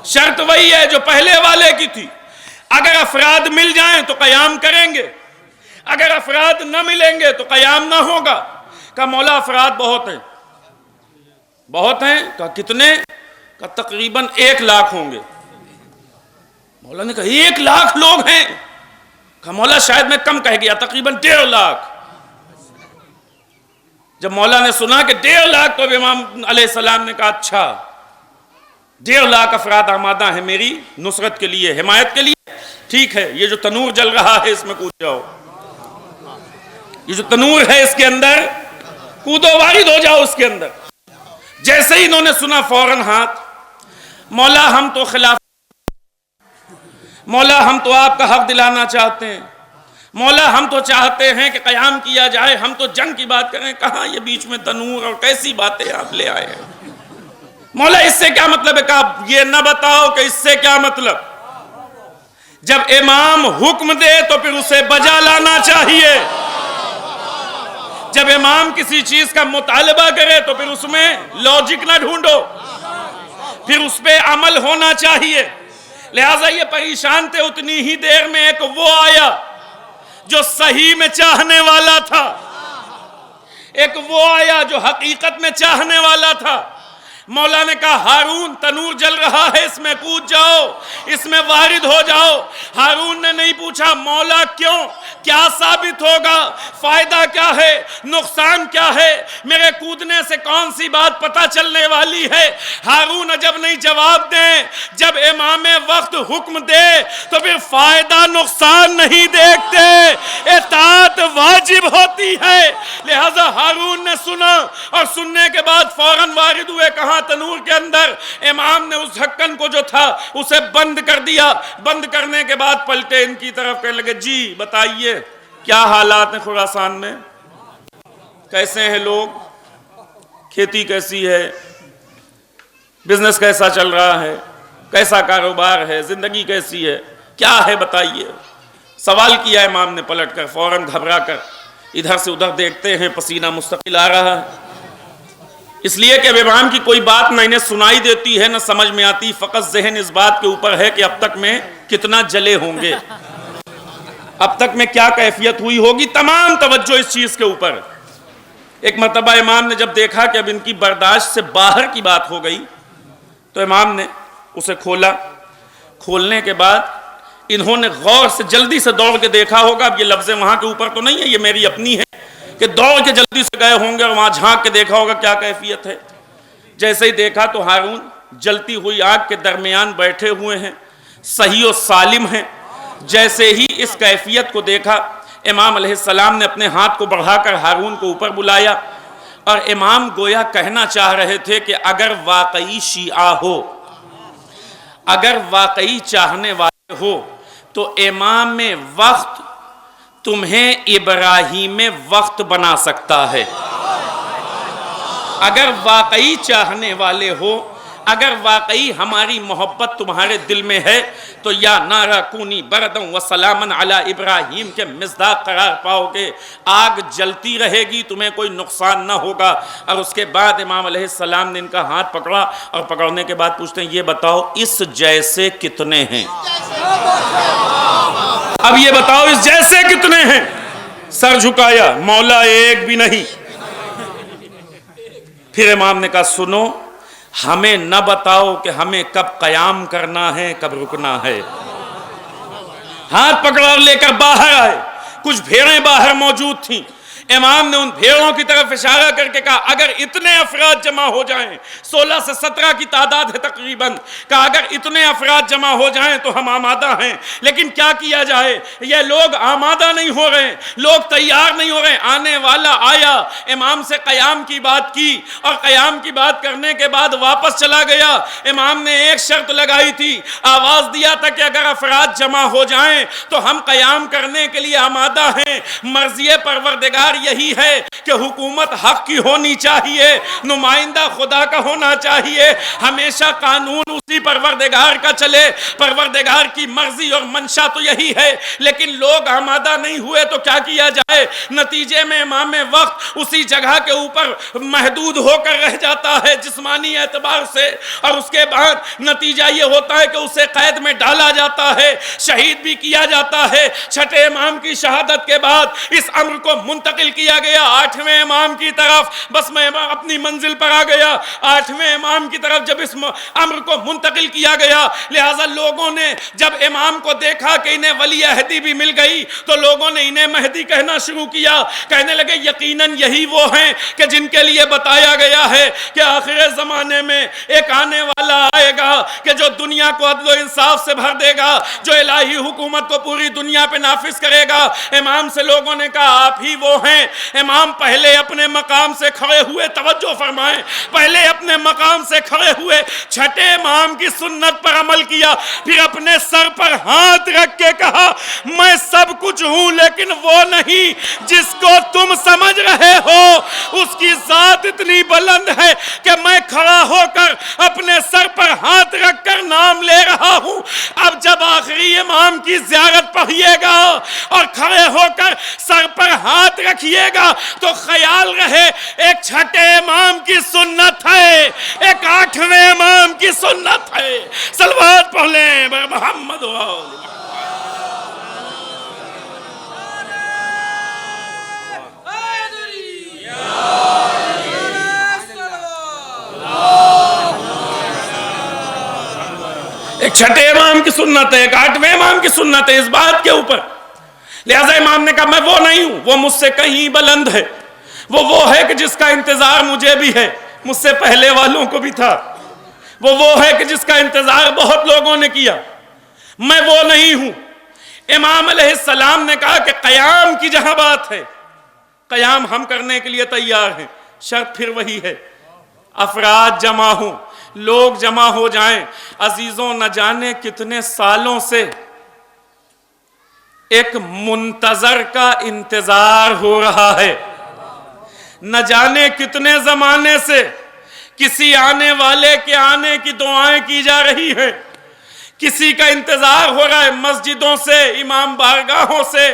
Speaker 1: شرط وہی ہے جو پہلے والے کی تھی۔ اگر افراد مل جائیں تو قیام کریں گے، اگر افراد نہ ملیں گے تو قیام نہ ہوگا۔ کہا مولا افراد بہت ہیں، بہت ہیں؟ کہا کتنے؟ کہا تقریباً 1 لاکھ ہوں گے۔ مولا نے کہا 1 لاکھ لوگ ہیں؟ کہا مولا شاید میں کم کہہ گیا، تقریباً 1.5 لاکھ۔ جب مولا نے سنا کہ 1.5 لاکھ تو امام علیہ السلام نے کہا اچھا 1.5 لاکھ افراد آمادہ ہیں میری نصرت کے لیے، حمایت کے لیے، ٹھیک ہے، یہ جو تنور جل رہا ہے اس میں کود جاؤ، یہ جو تنور ہے اس کے اندر کودو، وارد ہو جاؤ اس کے اندر۔ جیسے ہی انہوں نے سنا فوراً ہاتھ، مولا ہم تو خلاف، مولا ہم تو آپ کا حق دلانا چاہتے ہیں، مولا ہم تو چاہتے ہیں کہ قیام کیا جائے، ہم تو جنگ کی بات کریں۔ کہاں یہ بیچ میں تنور اور کیسی باتیں آپ لے آئے ہیں؟ مولا اس سے کیا مطلب ہے؟ کہا یہ نہ بتاؤ کہ اس سے کیا مطلب۔ جب امام حکم دے تو پھر اسے بجا لانا چاہیے، جب امام کسی چیز کا مطالبہ کرے تو پھر اس میں لاجک نہ ڈھونڈو، پھر اس پہ عمل ہونا چاہیے۔ لہٰذا یہ پریشان تھے اتنی ہی دیر میں ایک وہ آیا جو صحیح میں چاہنے والا تھا، ایک وہ آیا جو حقیقت میں چاہنے والا تھا۔ مولا نے کہا ہارون تنور جل رہا ہے، اس میں کود جاؤ، اس میں وارد ہو جاؤ۔ ہارون نے نہیں پوچھا مولا کیوں، کیا ثابت ہوگا، فائدہ کیا ہے، نقصان کیا ہے، میرے کودنے سے کون سی بات پتہ چلنے والی ہے۔ ہارون جب نہیں جواب دیں، جب امام وقت حکم دے تو پھر فائدہ نقصان نہیں دیکھتے، اطاعت واجب ہوتی ہے۔ لہذا ہارون نے سنا اور سننے کے بعد فوراً وارد ہوئے، کہاں تنور کے اندر۔ امام نے اس ڈھکن کو جو تھا اسے بند کر دیا، بند کرنے کے بعد پلٹے ان کی طرف، کہنے لگے جی بتائیے کیا حالات ہیں خراسان میں، کیسے ہیں لوگ، کھیتی کیسی ہے، بزنس کیسا چل رہا ہے، کیسا کاروبار ہے، زندگی کیسی ہے، کیا ہے بتائیے۔ سوال کیا امام نے پلٹ کر، فوراً گھبرا کر ادھر سے ادھر دیکھتے ہیں، پسینہ مستقل آ رہا ہے، اس لیے کہ اب امام کی کوئی بات نہ انہیں سنائی دیتی ہے نہ سمجھ میں آتی، فقط ذہن اس بات کے اوپر ہے کہ اب تک میں کتنا جلے ہوں گے، اب تک میں کیا کیفیت ہوئی ہوگی، تمام توجہ اس چیز کے اوپر۔ ایک مرتبہ امام نے جب دیکھا کہ اب ان کی برداشت سے باہر کی بات ہو گئی تو امام نے اسے کھولا، کھولنے کے بعد انہوں نے غور سے جلدی سے دوڑ کے دیکھا ہوگا، اب یہ لفظیں وہاں کے اوپر تو نہیں ہے، یہ میری اپنی ہے، کہ دوڑ کے جلدی سے گئے ہوں گے اور وہاں جھانک کے دیکھا ہوگا کیا کیفیت ہے۔ جیسے ہی دیکھا تو ہارون جلتی ہوئی آگ کے درمیان بیٹھے ہوئے ہیں، صحیح و سالم ہیں۔ جیسے ہی اس کیفیت کو دیکھا، امام علیہ السلام نے اپنے ہاتھ کو بڑھا کر ہارون کو اوپر بلایا، اور امام گویا کہنا چاہ رہے تھے کہ اگر واقعی شیعہ ہو، اگر واقعی چاہنے والے ہو تو امام وقت تمہیں ابراہیم وقت بنا سکتا ہے۔ اگر واقعی چاہنے والے ہو، اگر واقعی ہماری محبت تمہارے دل میں ہے تو یا نارا کونی بردن و سلامن علی ابراہیم کے مصداق قرار پاؤ گے، آگ جلتی رہے گی، تمہیں کوئی نقصان نہ ہوگا۔ اور اس کے بعد امام علیہ السلام نے ان کا ہاتھ پکڑا اور پکڑنے کے بعد پوچھتے ہیں یہ بتاؤ اس جیسے کتنے ہیں، اب یہ بتاؤ اس جیسے کتنے ہیں۔ سر جھکایا، مولا ایک بھی نہیں۔ پھر امام نے کہا سنو، ہمیں نہ بتاؤ کہ ہمیں کب قیام کرنا ہے کب رکنا ہے۔ ہاتھ پکڑا اور لے کر باہر آئے، کچھ بھیڑیں باہر موجود تھیں، امام نے ان بھیڑوں کی طرف اشارہ کر کے کہا اگر اتنے افراد جمع ہو جائیں، 16 سے 17 کی تعداد ہے تقریباً، کہا اگر اتنے افراد جمع ہو جائیں تو ہم آمادہ ہیں، لیکن کیا کیا جائے، یہ لوگ آمادہ نہیں ہو رہے، لوگ تیار نہیں ہو رہے۔ آنے والا آیا، امام سے قیام کی بات کی، اور قیام کی بات کرنے کے بعد واپس چلا گیا۔ امام نے ایک شرط لگائی تھی، آواز دیا تھا کہ اگر افراد جمع ہو جائیں تو ہم قیام کرنے کے لیے آمادہ ہیں۔ مرضی پروردگار یہی ہے کہ حکومت حق کی ہونی چاہیے، نمائندہ خدا کا ہونا چاہیے، ہمیشہ قانون اسی پروردگار کا چلے، پروردگار کی مرضی اور منشا تو یہی ہے، لیکن لوگ آمادہ نہیں ہوئے تو کیا کیا جائے۔ نتیجے میں امام وقت اسی جگہ کے اوپر محدود ہو کر رہ جاتا ہے جسمانی اعتبار سے، اور اس کے بعد نتیجہ یہ ہوتا ہے کہ اسے قید میں ڈالا جاتا ہے، شہید بھی کیا جاتا ہے۔ چھٹے امام کی شہادت کے بعد اس امر کو منتقل کیا گیا 8ویں امام کی طرف، بس میں اپنی منزل پر آ گیا، 8ویں امام کی طرف جب اس امر کو منتقل کیا گیا، لہٰذا لوگوں نے جب امام کو دیکھا کہ انہیں ولی عہدی بھی مل گئی تو لوگوں نے انہیں مہدی کہنا شروع کیا، کہنے لگے یقیناً یہی وہ ہیں کہ جن کے لیے بتایا گیا ہے کہ آخر زمانے میں ایک آنے والا آئے گا کہ جو دنیا کو عدل و انصاف سے بھر دے گا، جو الہی حکومت کو پوری دنیا پہ نافذ کرے گا۔ امام سے لوگوں نے کہا آپ ہی وہ ہیں۔ امام پہلے اپنے مقام سے کھڑے ہوئے، توجہ فرمائیں، پہلے اپنے مقام سے کھڑے ہوئے چھٹے امام کی سنت پر عمل کیا، پھر اپنے سر پر ہاتھ رکھ کے کہا میں سب کچھ ہوں لیکن وہ نہیں جس کو تم سمجھ رہے ہو، اس کی ذات اتنی بلند ہے کہ میں کھڑا ہو کر اپنے سر پر ہاتھ رکھ کر نام لے رہا ہوں۔ اب جب آخری امام کی زیارت پڑھیے گا اور کھڑے ہو کر سر پر ہاتھ رکھیے گا تو خیال رہے ایک چھٹے امام کی سنت ہے، ایک 8ویں امام کی سنت ہے۔ صلوات پڑھ لیں محمد و آل محمد۔
Speaker 2: اللہ
Speaker 1: چھٹے امام کی سنت ہے، ایک آٹھویں امام کی سنت ہے اس بات کے اوپر. لہذا امام نے کہا میں وہ نہیں ہوں، وہ مجھ سے کہیں بلند ہے. وہ ہے کہ جس کا انتظار مجھے بھی ہے، مجھ سے پہلے والوں کو بھی تھا. وہ ہے کہ جس کا انتظار بہت لوگوں نے کیا، میں وہ نہیں ہوں. امام علیہ السلام نے کہا کہ قیام کی جہاں بات ہے، قیام ہم کرنے کے لیے تیار ہیں، شرط پھر وہی ہے افراد جمع ہوں، لوگ جمع ہو جائیں. عزیزوں، نہ جانے کتنے سالوں سے ایک منتظر کا انتظار ہو رہا ہے، نہ جانے کتنے زمانے سے کسی آنے والے کے آنے کی دعائیں کی جا رہی ہیں، کسی کا انتظار ہو رہا ہے. مسجدوں سے، امام بارگاہوں سے،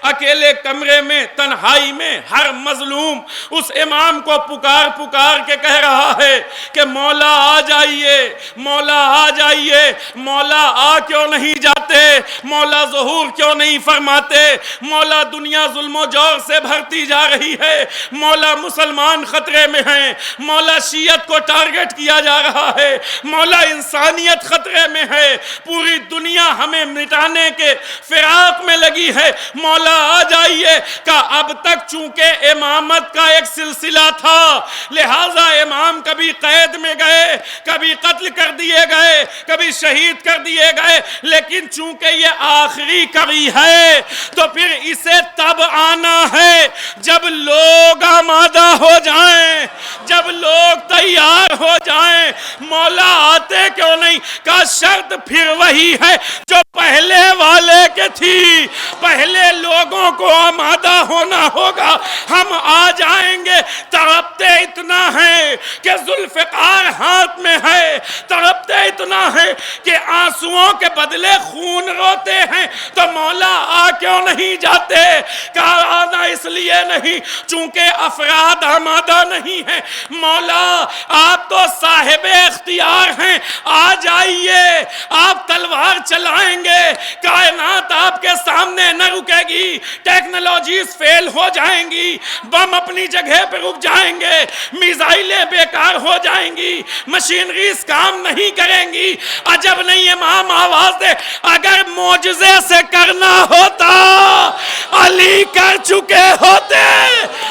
Speaker 1: اکیلے کمرے میں، تنہائی میں ہر مظلوم اس امام کو پکار پکار کے کہہ رہا ہے کہ مولا آ جائیے، مولا آ جائیے. مولا آ کیوں نہیں جاتے؟ مولا ظہور کیوں نہیں فرماتے؟ مولا دنیا ظلم و جور سے بھرتی جا رہی ہے، مولا مسلمان خطرے میں ہیں، مولا شیعت کو ٹارگٹ کیا جا رہا ہے، مولا انسانیت خطرے میں ہے، پوری دنیا ہمیں مٹانے کے فراق میں لگی ہے، مولا آ جائیے. کہ اب تک چونکہ امامت کا ایک سلسلہ تھا، لہٰذا امام کبھی قید میں گئے، کبھی قتل کر دیے گئے، کبھی شہید کر دیے گئے، لیکن چونکہ یہ آخری کڑی ہے تو پھر اسے تب آنا ہے جب لوگ آمادہ ہو جائیں، جب لوگ تیار ہو جائیں. مولا آتے کیوں نہیں؟ کا شرط پھر وہی ہے جو پہلے والے کے تھی. پہلے لوگوں کو آمادہ ہونا ہوگا، ہم آ جائیں گے. تڑپتے اتنا ہے کہ ذوالفقار ہاتھ میں ہے، تڑپتے اتنا ہے کہ آنسوؤں کے بدلے خون روتے ہیں. تو مولا آ کیوں نہیں جاتے؟ کہا آنا اس لیے نہیں چونکہ افراد آمادہ نہیں ہیں. مولا آپ تو صاحب اختیار ہیں، آ جائیے. آپ تلوار چلائیں گے، کائنات آپ کے سامنے نہ رکے گی، ٹیکنالوجیز فیل ہو جائیں گی، بم اپنی جگہ پہ رک جائیں گے، میزائلیں بیکار ہو جائیں گی، مشینریز کام نہیں کریں گی. عجب نہیں امام آواز دے، اگر معجزے سے کرنا ہوتا علی کر چکے ہوتے،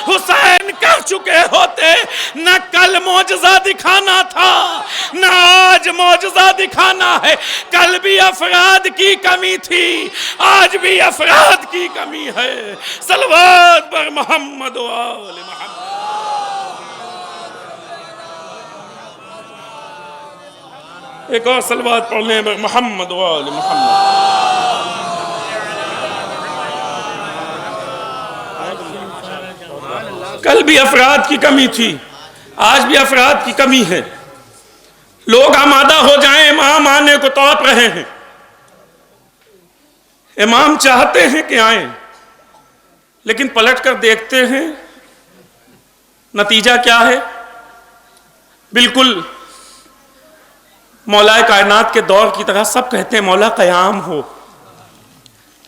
Speaker 1: حسین کر چکے ہوتے. نہ کل معجزہ دکھانا تھا، نہ آج معجزہ دکھانا ہے. کل بھی افراد کی کمی تھی، آج بھی افراد کی کمی ہے. صلوات پر محمد و آل محمد. ایک اور صلوات پڑھ لیں محمد و آل محمد. کل بھی افراد کی کمی تھی، آج بھی افراد کی کمی ہے. لوگ آمادہ ہو جائیں، امام آنے کو توپ رہے ہیں. امام چاہتے ہیں کہ آئیں، لیکن پلٹ کر دیکھتے ہیں نتیجہ کیا ہے. بالکل مولا کائنات کے دور کی طرح سب کہتے ہیں مولا قیام ہو،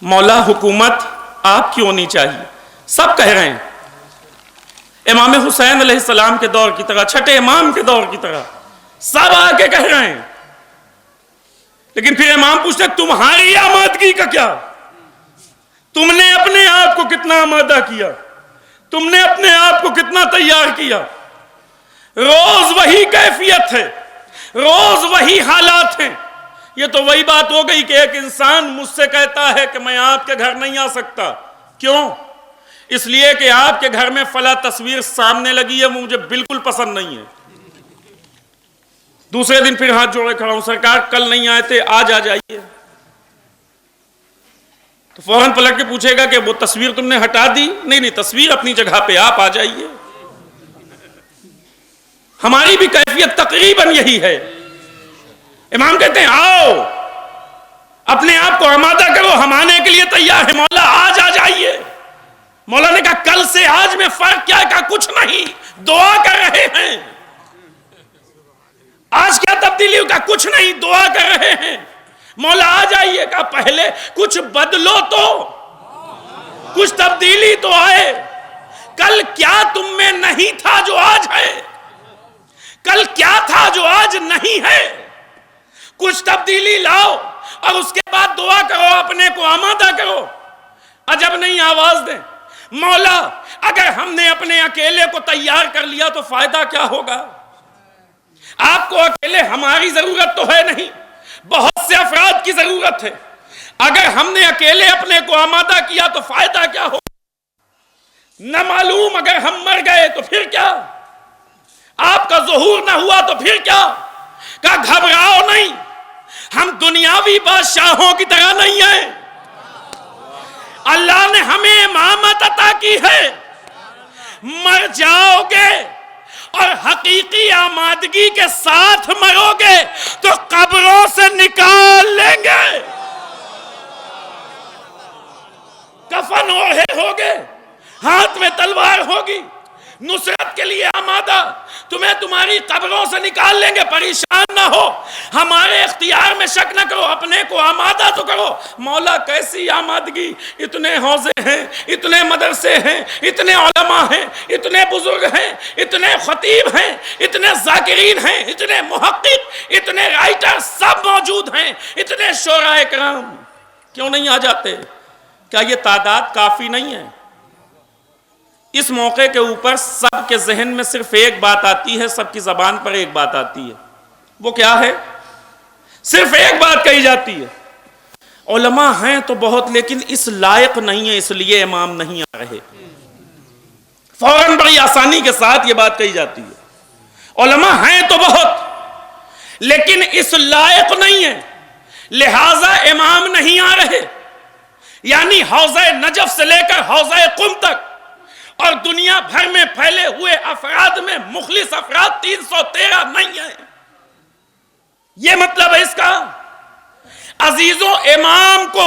Speaker 1: مولا حکومت آپ کی ہونی چاہیے. سب کہہ رہے ہیں امام حسین علیہ السلام کے دور کی طرح، چھٹے امام کے دور کی طرح سب آ کے کہہ رہے ہیں. لیکن پھر امام پوچھتے تمہاری آمادگی کا کیا؟ تم نے اپنے آپ کو کتنا آمادہ کیا؟ تم نے اپنے آپ کو کتنا تیار کیا؟ روز وہی کیفیت ہے، روز وہی حالات ہیں. یہ تو وہی بات ہو گئی کہ ایک انسان مجھ سے کہتا ہے کہ میں آپ کے گھر نہیں آ سکتا. کیوں؟ اس لیے کہ آپ کے گھر میں فلاں تصویر سامنے لگی ہے، مجھے بالکل پسند نہیں ہے. دوسرے دن پھر ہاتھ جوڑے کھڑا ہوں، سرکار کل نہیں آئے تھے، آج آ جائیے. تو فوراً پلٹ کے پوچھے گا کہ وہ تصویر تم نے ہٹا دی؟ نہیں، تصویر اپنی جگہ پہ، آپ آ جائیے. ہماری بھی کیفیت تقریباً یہی ہے. امام کہتے ہیں آؤ، اپنے آپ کو آمادہ کرو، ہم آنے کے لیے تیار ہیں. مولا آج آ جائیے. مولا نے کہا کل سے آج میں فرق کیا ہے؟ کہا کچھ نہیں، دعا کر رہے ہیں. آج کیا تبدیلی ہو؟ کہا کچھ نہیں، دعا کر رہے ہیں. مولا آ جائیے. کہا پہلے کچھ بدلو تو، کچھ تبدیلی تو آئے. کل کیا تم میں نہیں تھا جو آج ہے؟ کل کیا تھا جو آج نہیں ہے؟ کچھ تبدیلی لاؤ اور اس کے بعد دعا کرو، اپنے کو آمادہ کرو، عجب نہیں آواز دیں مولا اگر ہم نے اپنے اکیلے کو تیار کر لیا تو فائدہ کیا ہوگا؟ آپ کو اکیلے ہماری ضرورت تو ہے نہیں، بہت سے افراد کی ضرورت ہے، اگر ہم نے اکیلے اپنے کو آمادہ کیا تو فائدہ کیا ہوگا؟ نہ معلوم اگر ہم مر گئے تو پھر کیا؟ آپ کا ظہور نہ ہوا تو پھر کیا؟ کہ گھبراؤ نہیں، ہم دنیاوی بادشاہوں کی طرح نہیں ہیں، اللہ نے ہمیں امامت عطا کی ہے، مر جاؤ گے اور حقیقی آمادگی کے ساتھ مرو گے تو قبروں سے نکال لیں گے، کفن اوڑھے ہوگے، ہاتھ میں تلوار ہوگی، نصرت کے لیے آمادہ، تمہیں تمہاری قبروں سے نکال لیں گے، پریشان نہ ہو، ہمارے اختیار میں شک نہ کرو، اپنے کو آمادہ تو کرو۔ مولا کیسی آمادگی، اتنے حوضے ہیں، اتنے مدرسے ہیں، اتنے علماء ہیں، اتنے بزرگ ہیں، اتنے خطیب ہیں، اتنے ذاکرین ہیں، اتنے محقق، اتنے رائٹر سب موجود ہیں، اتنے شعراء کرام، کیوں نہیں آ جاتے؟ کیا یہ تعداد کافی نہیں ہے؟ اس موقع کے اوپر سب کے ذہن میں صرف ایک بات آتی ہے، سب کی زبان پر ایک بات آتی ہے، وہ کیا ہے؟ صرف ایک بات کہی جاتی ہے، علماء ہیں تو بہت لیکن اس لائق نہیں ہے، اس لیے امام نہیں آ رہے۔ فوراً بڑی آسانی کے ساتھ یہ بات کہی جاتی ہے، علماء ہیں تو بہت لیکن اس لائق نہیں ہے، لہذا امام نہیں آ رہے۔ یعنی حوضہ نجف سے لے کر حوضہ قم تک اور دنیا بھر میں پھیلے ہوئے افراد میں مخلص افراد 313 نہیں ہیں، یہ مطلب ہے اس کا۔ عزیزوں، امام کو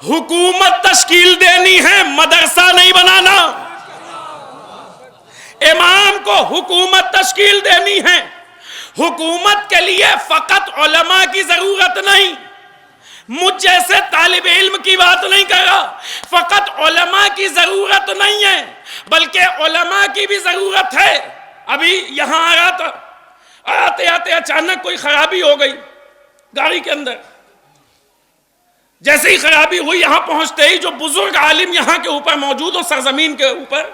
Speaker 1: حکومت تشکیل دینی ہے، مدرسہ نہیں بنانا۔ امام کو حکومت تشکیل دینی ہے، حکومت کے لیے فقط علماء کی ضرورت نہیں، مجھ جیسے طالب علم کی بات نہیں کر رہا، فقط علماء کی ضرورت نہیں ہے بلکہ علماء کی بھی ضرورت ہے۔ ابھی یہاں آ رہا تھا، آتے آتے اچانک کوئی خرابی ہو گئی گاڑی کے اندر، جیسے ہی خرابی ہوئی یہاں پہنچتے ہی جو بزرگ عالم یہاں کے اوپر موجود ہو سرزمین کے اوپر،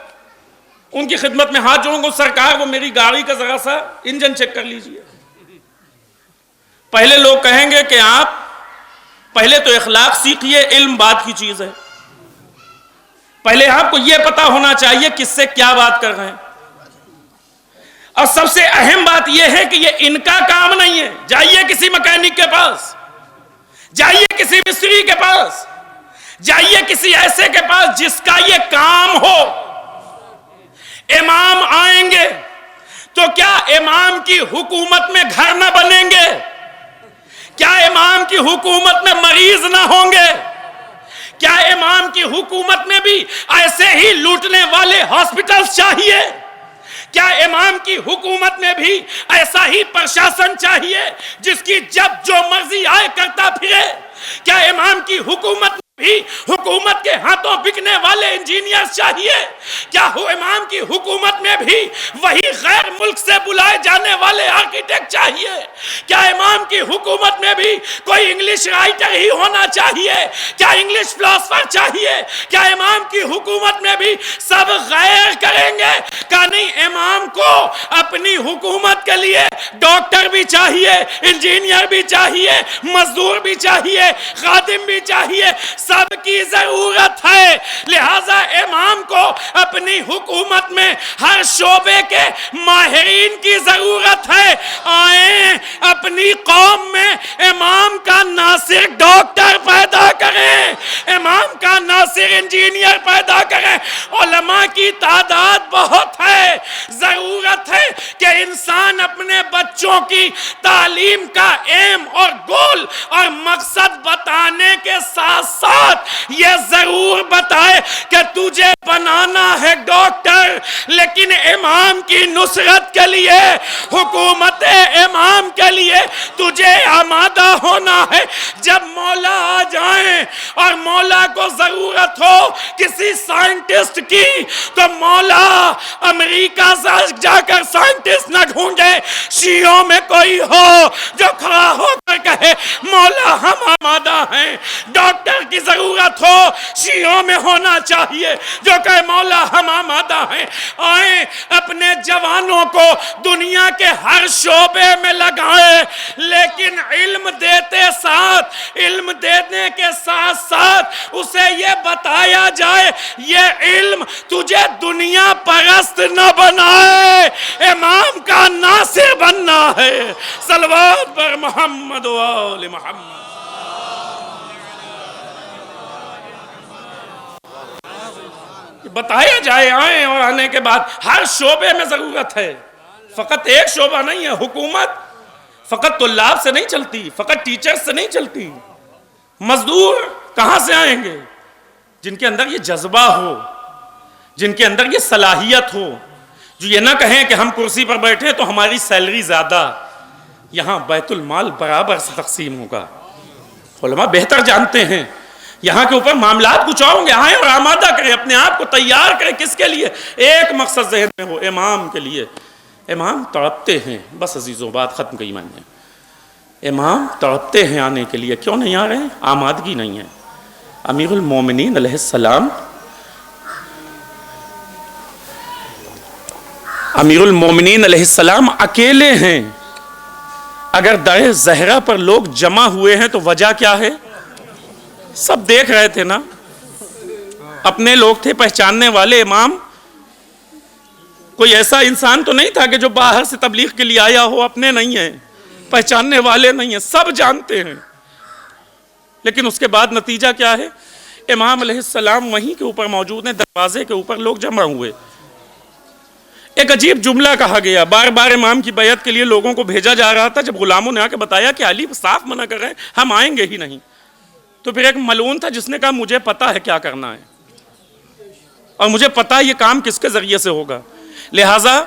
Speaker 1: ان کی خدمت میں ہاتھ جوڑوں گا، سرکار وہ میری گاڑی کا ذرا سا انجن چیک کر لیجئے۔ پہلے لوگ کہیں گے کہ آپ پہلے تو اخلاق سیکھیے، علم بات کی چیز ہے، پہلے آپ کو یہ پتا ہونا چاہیے کس سے کیا بات کر رہے ہیں، اور سب سے اہم بات یہ ہے کہ یہ ان کا کام نہیں ہے۔ جائیے کسی مکینک کے پاس، جائیے کسی مستری کے پاس، جائیے کسی ایسے کے پاس جس کا یہ کام ہو۔ امام آئیں گے تو کیا امام کی حکومت میں گھر نہ بنیں گے؟ کیا امام کی حکومت میں مریض نہ ہوں گے؟ کیا امام کی حکومت میں بھی ایسے ہی لوٹنے والے ہاسپٹلز چاہیے؟ کیا امام کی حکومت میں بھی ایسا ہی پرشاسن چاہیے جس کی جب جو مرضی آئے کرتا پھرے؟ کیا امام کی حکومت بھی حکومت کے ہاتھوں بکنے والے انجینئر چاہیے؟ کیا امام کی حکومت میں بھی وہی غیر ملک سے بلائے جانے والے آرکیٹیکٹ چاہیے؟ کیا امام کی حکومت میں بھی کوئی انگلش رائٹر ہی ہونا چاہیے؟ کیا انگلش فلاسفر چاہیے؟ کیا امام کی حکومت میں بھی سب غیر کریں گے؟ کہ نہیں، امام کو اپنی حکومت کے لیے ڈاکٹر بھی چاہیے، انجینئر بھی چاہیے، مزدور بھی چاہیے، خادم بھی چاہیے، سب کی ضرورت ہے۔ لہذا امام کو اپنی حکومت میں ہر شعبے کے ماہرین کی ضرورت ہے۔ آئیں اپنی قوم میں امام کا ناصر ڈاکٹر پیدا کریں، امام کا ناصر انجینئر پیدا کریں۔ علماء کی تعداد بہت ہے، ضرورت ہے کہ انسان اپنے بچوں کی تعلیم کا ایم اور گول اور مقصد بتانے کے ساتھ ساتھ یہ ضرور بتائے کہ تجھے بنانا ہے ڈاکٹر، لیکن امام کی نصرت کے لیے، حکومت امام کے لیے تجھے آمادہ ہونا ہے۔ جب مولا آ جائیں اور مولا کو ضرورت ہو کسی سائنٹسٹ کی تو مولا امریکہ سے جا کر سائنٹسٹ نہ ڈھونڈے، شیعوں میں کوئی ہو جو کھڑا ہو کر کہے مولا ہم آمادہ ہیں. ڈاکٹر کی ضرورت ہو شیعوں میں ہونا چاہیے جو کہے مولا ہم آمادہ ہیں. آئیں اپنے جوانوں کو دنیا کے ہر شعبے میں لگائیں، لیکن علم دینے کے ساتھ ساتھ اسے یہ بتایا جائے یہ علم تجھے دنیا پرست نہ بنائے، امام کا ناصر بننا ہے. صلوات پر محمد و آل محمد. بتایا جائے. آئیں اور آنے کے بعد ہر شعبے میں ضرورت ہے، فقط ایک شعبہ نہیں ہے. حکومت فقط طلاب سے نہیں چلتی، فقط ٹیچر سے نہیں چلتی. مزدور کہاں سے آئیں گے؟ جن کے اندر یہ جذبہ ہو، جن کے اندر یہ صلاحیت ہو، جو یہ نہ کہیں کہ ہم کرسی پر بیٹھے تو ہماری سیلری زیادہ. یہاں بیت المال برابر سے تقسیم ہوگا. علماء بہتر جانتے ہیں یہاں کے اوپر معاملات کچھ ہوں گے. آئیں اور آمادہ کریں، اپنے آپ کو تیار کریں. کس کے لیے؟ ایک مقصد ذہن میں ہو، امام کے لیے. امام تڑپتے ہیں. بس عزیزوں بات ختم کی میں نے. امام تڑپتے ہیں آنے کے لیے. کیوں نہیں آ رہے ہیں؟ آمادگی نہیں ہے. امیر المومنین علیہ السلام، امیر المومنین علیہ السلام اکیلے ہیں. اگر در زہرا پر لوگ جمع ہوئے ہیں تو وجہ کیا ہے؟ سب دیکھ رہے تھے نا، اپنے لوگ تھے، پہچاننے والے. امام کوئی ایسا انسان تو نہیں تھا کہ جو باہر سے تبلیغ کے لیے آیا ہو. اپنے نہیں ہیں، پہچاننے والے نہیں ہیں، سب جانتے ہیں. لیکن اس کے بعد نتیجہ کیا ہے؟ امام علیہ السلام وہیں کے اوپر موجود ہیں، دروازے کے اوپر لوگ جمع ہوئے. ایک عجیب جملہ کہا گیا. بار بار امام کی بیعت کے لیے لوگوں کو بھیجا جا رہا تھا. جب غلاموں نے آ کے بتایا کہ علی صاف منع کر رہے ہیں، ہم آئیں گے ہی نہیں، تو پھر ایک ملعون تھا جس نے کہا مجھے پتا ہے کیا کرنا ہے اور مجھے پتا ہے یہ کام کس کے ذریعے سے ہوگا. لہٰذا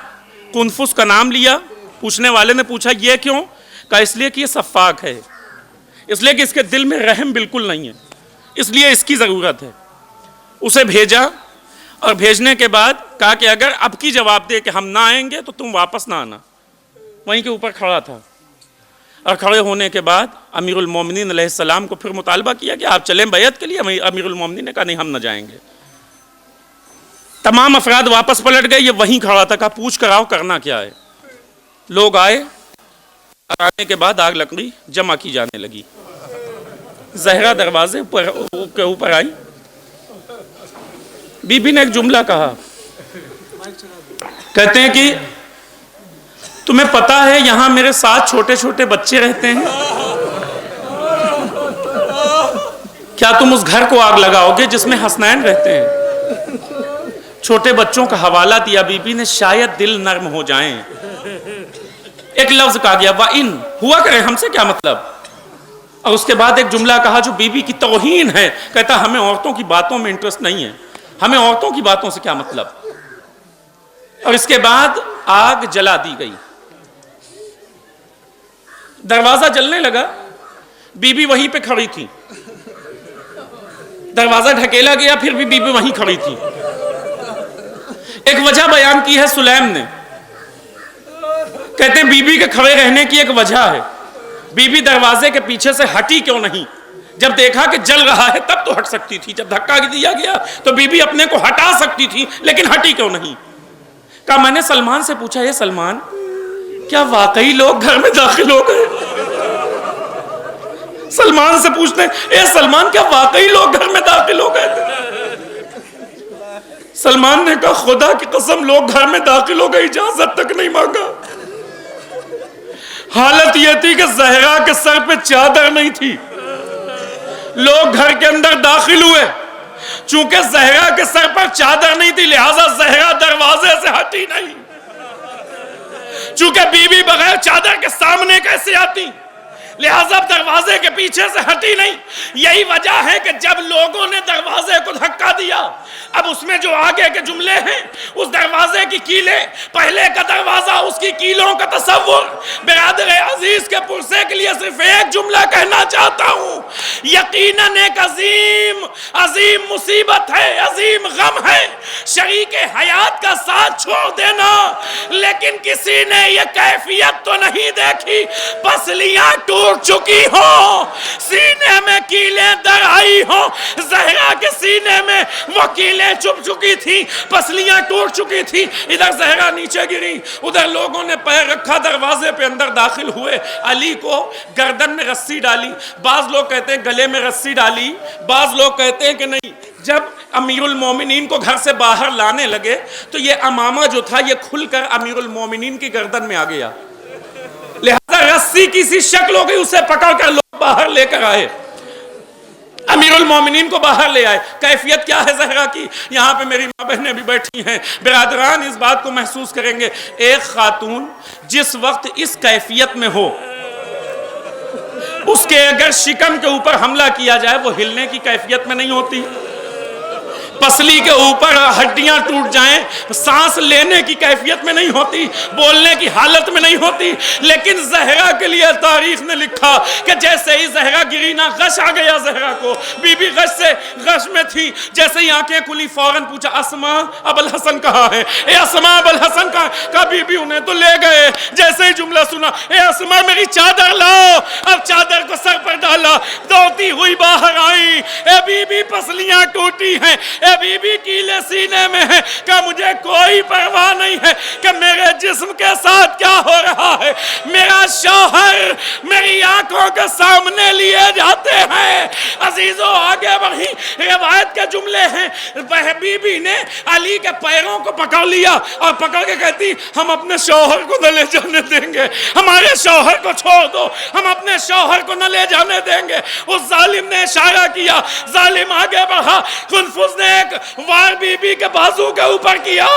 Speaker 1: کنفس کا نام لیا. پوچھنے والے نے پوچھا یہ کیوں؟ کہا اس لیے کہ یہ سفاک ہے، اس لیے کہ اس کے دل میں رحم بالکل نہیں ہے، اس لیے اس کی ضرورت ہے. اسے بھیجا اور بھیجنے کے بعد کہا کہ اگر اب کی جواب دے کہ ہم نہ آئیں گے تو تم واپس نہ آنا. وہیں کے اوپر کھڑا تھا. اور کھڑے ہونے کے بعد امیر المومنین علیہ السلام کو پھر مطالبہ کیا کہ آپ چلیں بیعت کے لیے. امیر المومنین نے کہا نہیں، ہم نہ جائیں گے. تمام افراد واپس پلٹ گئے. یہ وہیں کھڑا تھا. کہا پوچھ کر آؤ کرنا کیا ہے. لوگ آئے. آنے کے بعد آگ لکڑی جمع کی جانے لگی. زہرا دروازے کے اوپر آئی. بی بی نے ایک جملہ کہا. کہتے ہیں کہ تمہیں پتا ہے یہاں میرے ساتھ چھوٹے چھوٹے بچے رہتے ہیں، کیا تم اس گھر کو آگ لگاؤ گے جس میں حسنین رہتے ہیں؟ چھوٹے بچوں کا حوالہ دیا بی بی نے، شاید دل نرم ہو جائیں. ایک لفظ کہا گیا وَإِن، ہوا کرے ہم سے کیا مطلب. اور اس کے بعد ایک جملہ کہا جو بی بی کی توہین ہے. کہتا ہمیں عورتوں کی باتوں میں انٹرسٹ نہیں ہے، ہمیں عورتوں کی باتوں سے کیا مطلب. اور اس کے بعد آگ جلا دی گئی. دروازہ جلنے لگا. بی بی وہیں پہ کھڑی تھی. دروازہ ڈھکیلا گیا، پھر بھی بی بی وہیں کھڑی تھی. ایک وجہ بیان کی ہے سلیم نے. کہتے ہیں بی بی کے کھڑے رہنے کی ایک وجہ ہے. بی بی دروازے کے پیچھے سے ہٹی کیوں نہیں؟ جب دیکھا کہ جل رہا ہے تب تو ہٹ سکتی تھی. جب دھکا دیا گیا تو بی بی اپنے کو ہٹا سکتی تھی، لیکن ہٹی کیوں نہیں؟ کہا میں نے سلمان سے پوچھا، یہ سلمان کیا واقعی لوگ گھر میں داخل ہو گئے؟ سلمان سے پوچھتے ہیں اے سلمان کیا واقعی لوگ گھر میں داخل ہو گئے تھے؟ سلمان نے کہا خدا کی قسم لوگ گھر میں داخل ہو گئے، اجازت تک نہیں مانگا. حالت یہ تھی کہ زہرا کے سر پہ چادر نہیں تھی. لوگ گھر کے اندر داخل ہوئے، چونکہ زہرا کے سر پر چادر نہیں تھی لہٰذا زہرا دروازے سے ہٹی نہیں. چونکہ بی بی بغیر چادر کے سامنے کیسے آتی؟
Speaker 2: لہذا دروازے کے پیچھے سے ہٹی نہیں. یہی وجہ ہے کہ جب لوگوں نے دروازے کو دھکا دیا، اب اس میں جو آگے کے جملے ہیں، اس دروازے کی کیلیں، پہلے کا دروازہ، اس کی کیلوں کا تصور. برادر عزیز کے پرسے کے لیے صرف ایک جملہ کہنا چاہتا ہوں. یقیناً ایک عظیم مصیبت ہے، عظیم غم ہے شریک حیات کا ساتھ چھوڑ دینا، لیکن کسی نے یہ کیفیت تو نہیں دیکھی پسلیاں ٹوٹ چکی ہوں، سینے میں کیلیں در آئی ہوں. زہرا کے سینے میں وہ کیلیں چپ چکی تھی، پسلیاں ٹوٹ چکی تھی. ادھر زہرا نیچے گری، ادھر لوگوں نے پیر رکھا، دروازے پہ اندر داخل ہوئے. علی کو گردن میں رسی ڈالی، بعض لوگ کہتے ہیں گلے میں رسی ڈالی، بعض لوگ کہتے ہیں کہ نہیں. جب امیر المومنین کو گھر سے باہر لانے لگے تو یہ امامہ جو تھا یہ کھل کر امیر المومنین کی گردن میں آ گیا، لہذا رسی کی سی شکل ہو گئی، اسے پکڑ کر لوگ باہر لے کر آئے، امیر المومنین کو باہر لے آئے. کیفیت کیا ہے زہرا کی؟ یہاں پہ میری ماں بہنیں بھی بیٹھی ہیں، برادران اس بات کو محسوس کریں گے. ایک خاتون جس وقت اس کیفیت میں ہو، اس کے اگر شکم کے اوپر حملہ کیا جائے وہ ہلنے کی کیفیت میں نہیں ہوتی، پسلی کے اوپر ہڈیاں ٹوٹ جائیں سانس لینے کی کیفیت میں نہیں ہوتی، بولنے کی حالت میں نہیں ہوتی. لیکن زہرا کے لیے تاریخ نے لکھا کہ جیسے ہی زہرا گری نا، غش آ گیا زہرا کو. بی بی غش میں تھی، جیسے ہی آنکھیں کھلی فوراً پوچھا اسماء ابوالحسن کہاں ہے؟ اے اسماء ابوالحسن کہاں؟ بی بی انہیں تو لے گئے. جیسے ہی جملہ سنا، اے اسماء میری چادر لاؤ، اب چادر کو سر پر ڈالا، دوڑتی ہوئی باہر آئی. اے بی بی پسلیاں ٹوٹی ہیں، اے بی بی کیلے سینے میں ہے، کہ مجھے کوئی پرواہ نہیں ہے کہ میرے جسم کے ساتھ کیا ہو رہا ہے، میرا شوہر میری آنکھوں کے سامنے لیے جاتے ہیں. عزیزو آگے بڑھی، روایت کے جملے ہیں، بی بی نے علی کے پیروں کو پکڑ لیا اور پکڑ کے کہتی ہم اپنے شوہر کو نہ لے جانے دیں گے، ہمارے شوہر کو چھوڑ دو، ہم اپنے شوہر کو نہ لے جانے دیں گے. اس ظالم نے اشارہ کیا، ظالم آگے بڑھا، کنفوس نے ایک وار بی بی کے بازو کے اوپر کیا،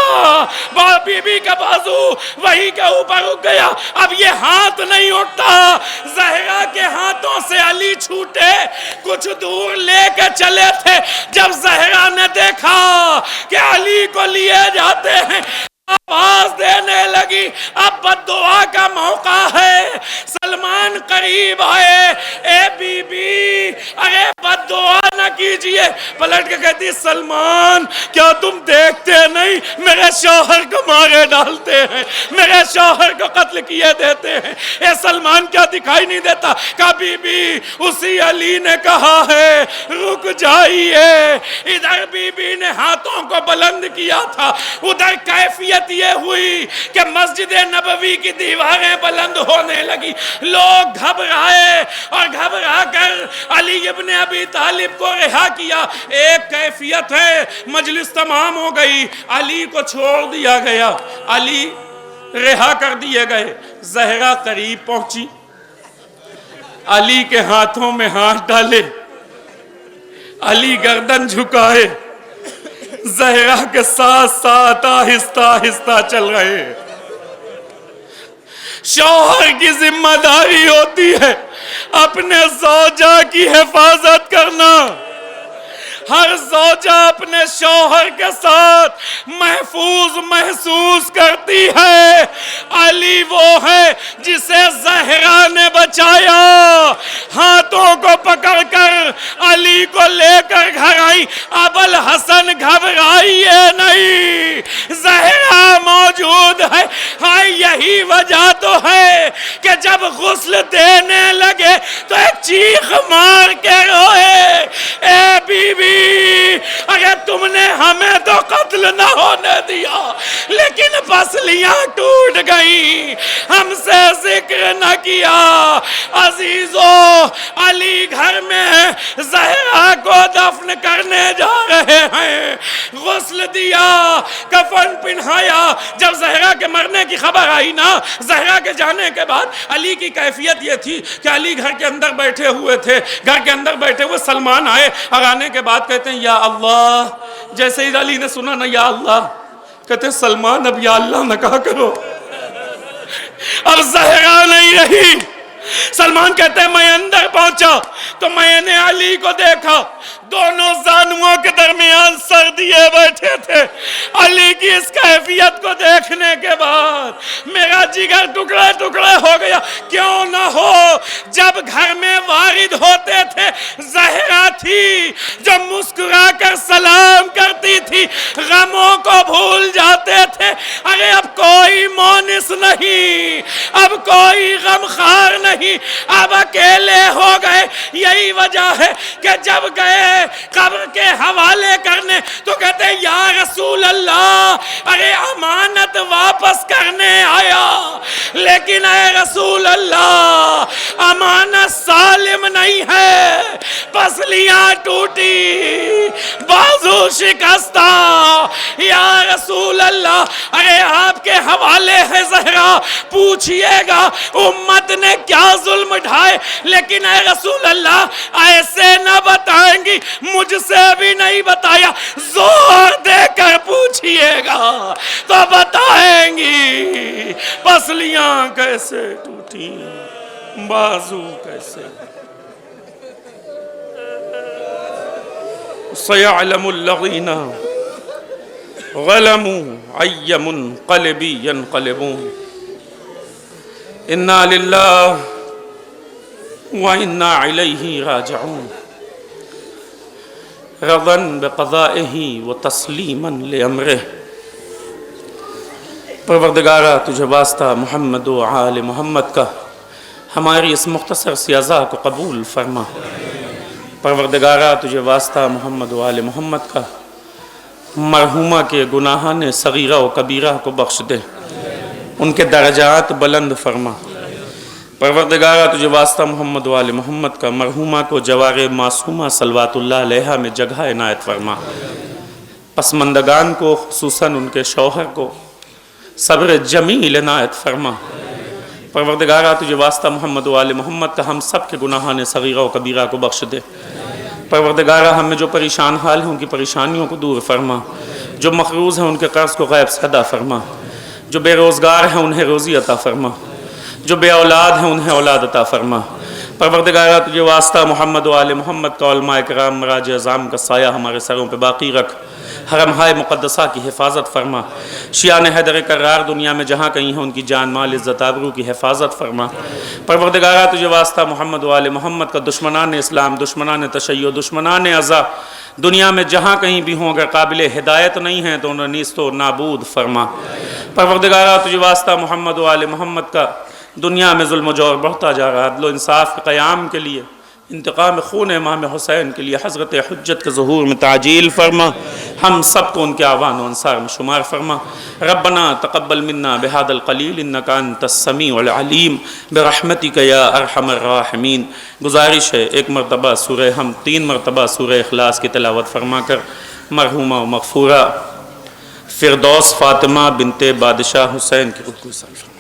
Speaker 2: بی بی کا بازو وہی کے اوپر اٹھ گیا. اب یہ ہاتھ نہیں اٹھتا. زہرا کے ہاتھوں سے علی چھوٹے، کچھ دور لے کے چلے تھے. جب زہرا نے دیکھا کہ علی کو لیے جاتے ہیں، آواز دینے لگی اب بد دعا کا موقع ہے. سلمان قریب آئے، اے بی بی ارے بد دعا نہ کیجئے. پلٹ کے کہتی سلمان کیا تم دیکھتے نہیں میرے شوہر کو مارے ڈالتے ہیں، میرے شوہر کو قتل کیے دیتے ہیں. اے سلمان کیا دکھائی نہیں دیتا؟ کہا بی بی اسی علی نے کہا ہے رک جائیے. ادھر بی بی نے ہاتھوں کو بلند کیا تھا، ادھر کیفیت یہ ہوئی کہ مسجد نبوی کی دیواریں بلند ہونے لگی. لوگ گھبرائے اور گھبرا کر علی ابن ابی طالب کو رہا کیا. ایک کیفیت ہے، مجلس تمام ہو گئی، علی کو چھوڑ دیا گیا، علی رہا کر دیے گئے. زہرا قریب پہنچی، علی کے ہاتھوں میں ہاتھ ڈالے، علی گردن جھکائے، زہرا کے ساتھ ساتھ آہستہ آہستہ چل رہے. شوہر کی ذمہ داری ہوتی ہے اپنے زوجہ کی حفاظت کرنا. ہر زوجہ اپنے شوہر کے ساتھ محفوظ محسوس کرتی ہے. علی وہ ہے جسے زہرا نے بچایا، ہاتھوں کو پکڑ کر علی کو لے کر گھر آئی. ابوالحسن گھبرائیے نہیں، زہرا موجود ہے. ہاں یہی وجہ تو ہے کہ جب غسل دینے لگے تو ایک چیخ مار کے روئے، اے بی بی اگر تم نے ہمیں تو قتل نہ ہونے دیا لیکن پسلیاں ٹوٹ گئیں، ہم سے ذکر نہ کیا. عزیزو علی گھر میں زہرا کو دفن کرنے جا رہے ہیں، غسل دیا، کفن پہنایا. جب زہرا کے مرنے کی خبر آئی نا، زہرا کے جانے کے بعد علی کی کیفیت یہ تھی کہ علی گھر کے اندر بیٹھے ہوئے تھے، گھر کے اندر بیٹھے ہوئے سلمان آئے اور آنے کے بعد کہتے ہیں یا اللہ. جیسے ہی علی نے سنا نا یا اللہ، کہتے ہیں سلمان اب یا اللہ نہ کہا کرو، اب زہرا نہیں رہی، سلمان کہتے ہیں میں اندر پہنچا تو میں نے علی کو دیکھا، دونوں زانوؤں کے درمیان سر دیے بیٹھے تھے۔ علی کی اس کیفیت کو دیکھنے کے بعد میرا جگر ٹکڑے ٹکڑے ہو گیا۔ کیوں نہ ہو جب گھر میں وارد ہوتے تھے زہرا تھی جو مسکرا کر سلام کرتی تھی، غموں کو بھول جاتے تھے۔ ارے اب کوئی مونس نہیں، اب کوئی غمخوار نہیں، اب اکیلے ہو گئے۔ یہی وجہ ہے کہ جب گئے قبر کے حوالے کرنے تو کہتے ہیں یا رسول اللہ، ارے امانت واپس کرنے آیا، لیکن اے رسول اللہ امانت سالم نہیں ہے، پسلیاں ٹوٹی، بازو شکستہ۔ یا رسول اللہ، ارے آپ کے حوالے ہے زہرا، پوچھئے گا امت نے کیا ظلم ڈھائے، لیکن اے رسول اللہ ایسے نہ بتائیں گی، مجھ سے بھی نہیں بتایا، زور دے کر پوچھئے گا تو بتائیں گی پسلیاں کیسے ٹوٹی، بازو کیسے۔ سَيَعْلَمُ الَّذِينَ ظَلَمُوا أَيَّ مُنْقَلِبٍ يَنْقَلِبُونَ إِنَّا لِلَّهِ وَإِنَّا إِلَيْهِ راجعون رضا بقضائه وتسلیما لأمره۔ پروردگارہ تجھے واسطہ محمد و آل محمد کا ہماری اس مختصر سی عزا کو قبول فرما۔ پروردگارہ تجھے واسطہ محمد و آل محمد کا مرحومہ کے گناہان صغیرہ و کبیرہ کو بخش دے، ان کے درجات بلند فرما۔ پروردگارہ تجھے واسطہ محمد و آل محمد کا مرحومہ کو جوار معصومہ صلوات اللہ علیہ میں جگہ عنایت فرما۔ پسماندگان کو خصوصاً ان کے شوہر کو صبر جمیل عنایت فرما۔ پروردگارہ تجھے واسطہ محمد و آل محمد کا ہم سب کے گناہان صغیرہ و کبیرہ کو بخش دے۔ پروردگارہ ہم میں جو پریشان حال ہیں ان کی پریشانیوں کو دور فرما، جو مقروض ہیں ان کے قرض کو غیب سے ادا فرما، جو بے روزگار ہیں انہیں روزی عطا فرما، جو بے اولاد ہیں انہیں اولاد عطا فرما۔ پروردگارہ تجھے واسطہ محمد و آل محمد کا علماء کرام مراج اعظام کا سایہ ہمارے سروں پہ باقی رکھ، حرمہائے مقدسہ کی حفاظت فرما، شیعان حیدر کرار دنیا میں جہاں کہیں ہیں ان کی جان مال عزت آبرو کی حفاظت فرما۔ پروردگارہ تجھے واسطہ محمد و آل محمد کا دشمنان اسلام، دشمنان تشیع، دشمنان عزا دنیا میں جہاں کہیں بھی ہوں اگر قابل ہدایت نہیں ہیں تو انہیں نیست و نابود فرما۔ پروردگارہ تجھے واسطہ محمد و آل محمد کا دنیا میں ظلم و جور بڑھتا جا رہا، عدل و انصاف کے قیام کے لیے، انتقام خون امام حسین کے لیے حضرت حجت کے ظہور میں تعجیل فرما، ہم سب کو ان کے اعوان و انصار میں شمار فرما۔ ربنا تقبل منا بهذا القلیل انک انت السمیع العلیم برحمتک یا ارحم الراحمین۔ گزارش ہے ایک مرتبہ سورہ ہم 3 مرتبہ سورہ اخلاص کی تلاوت فرما کر مرحومہ و مغفورہ فردوس فاطمہ بنت بادشاہ حسین کی خودکشی فرما۔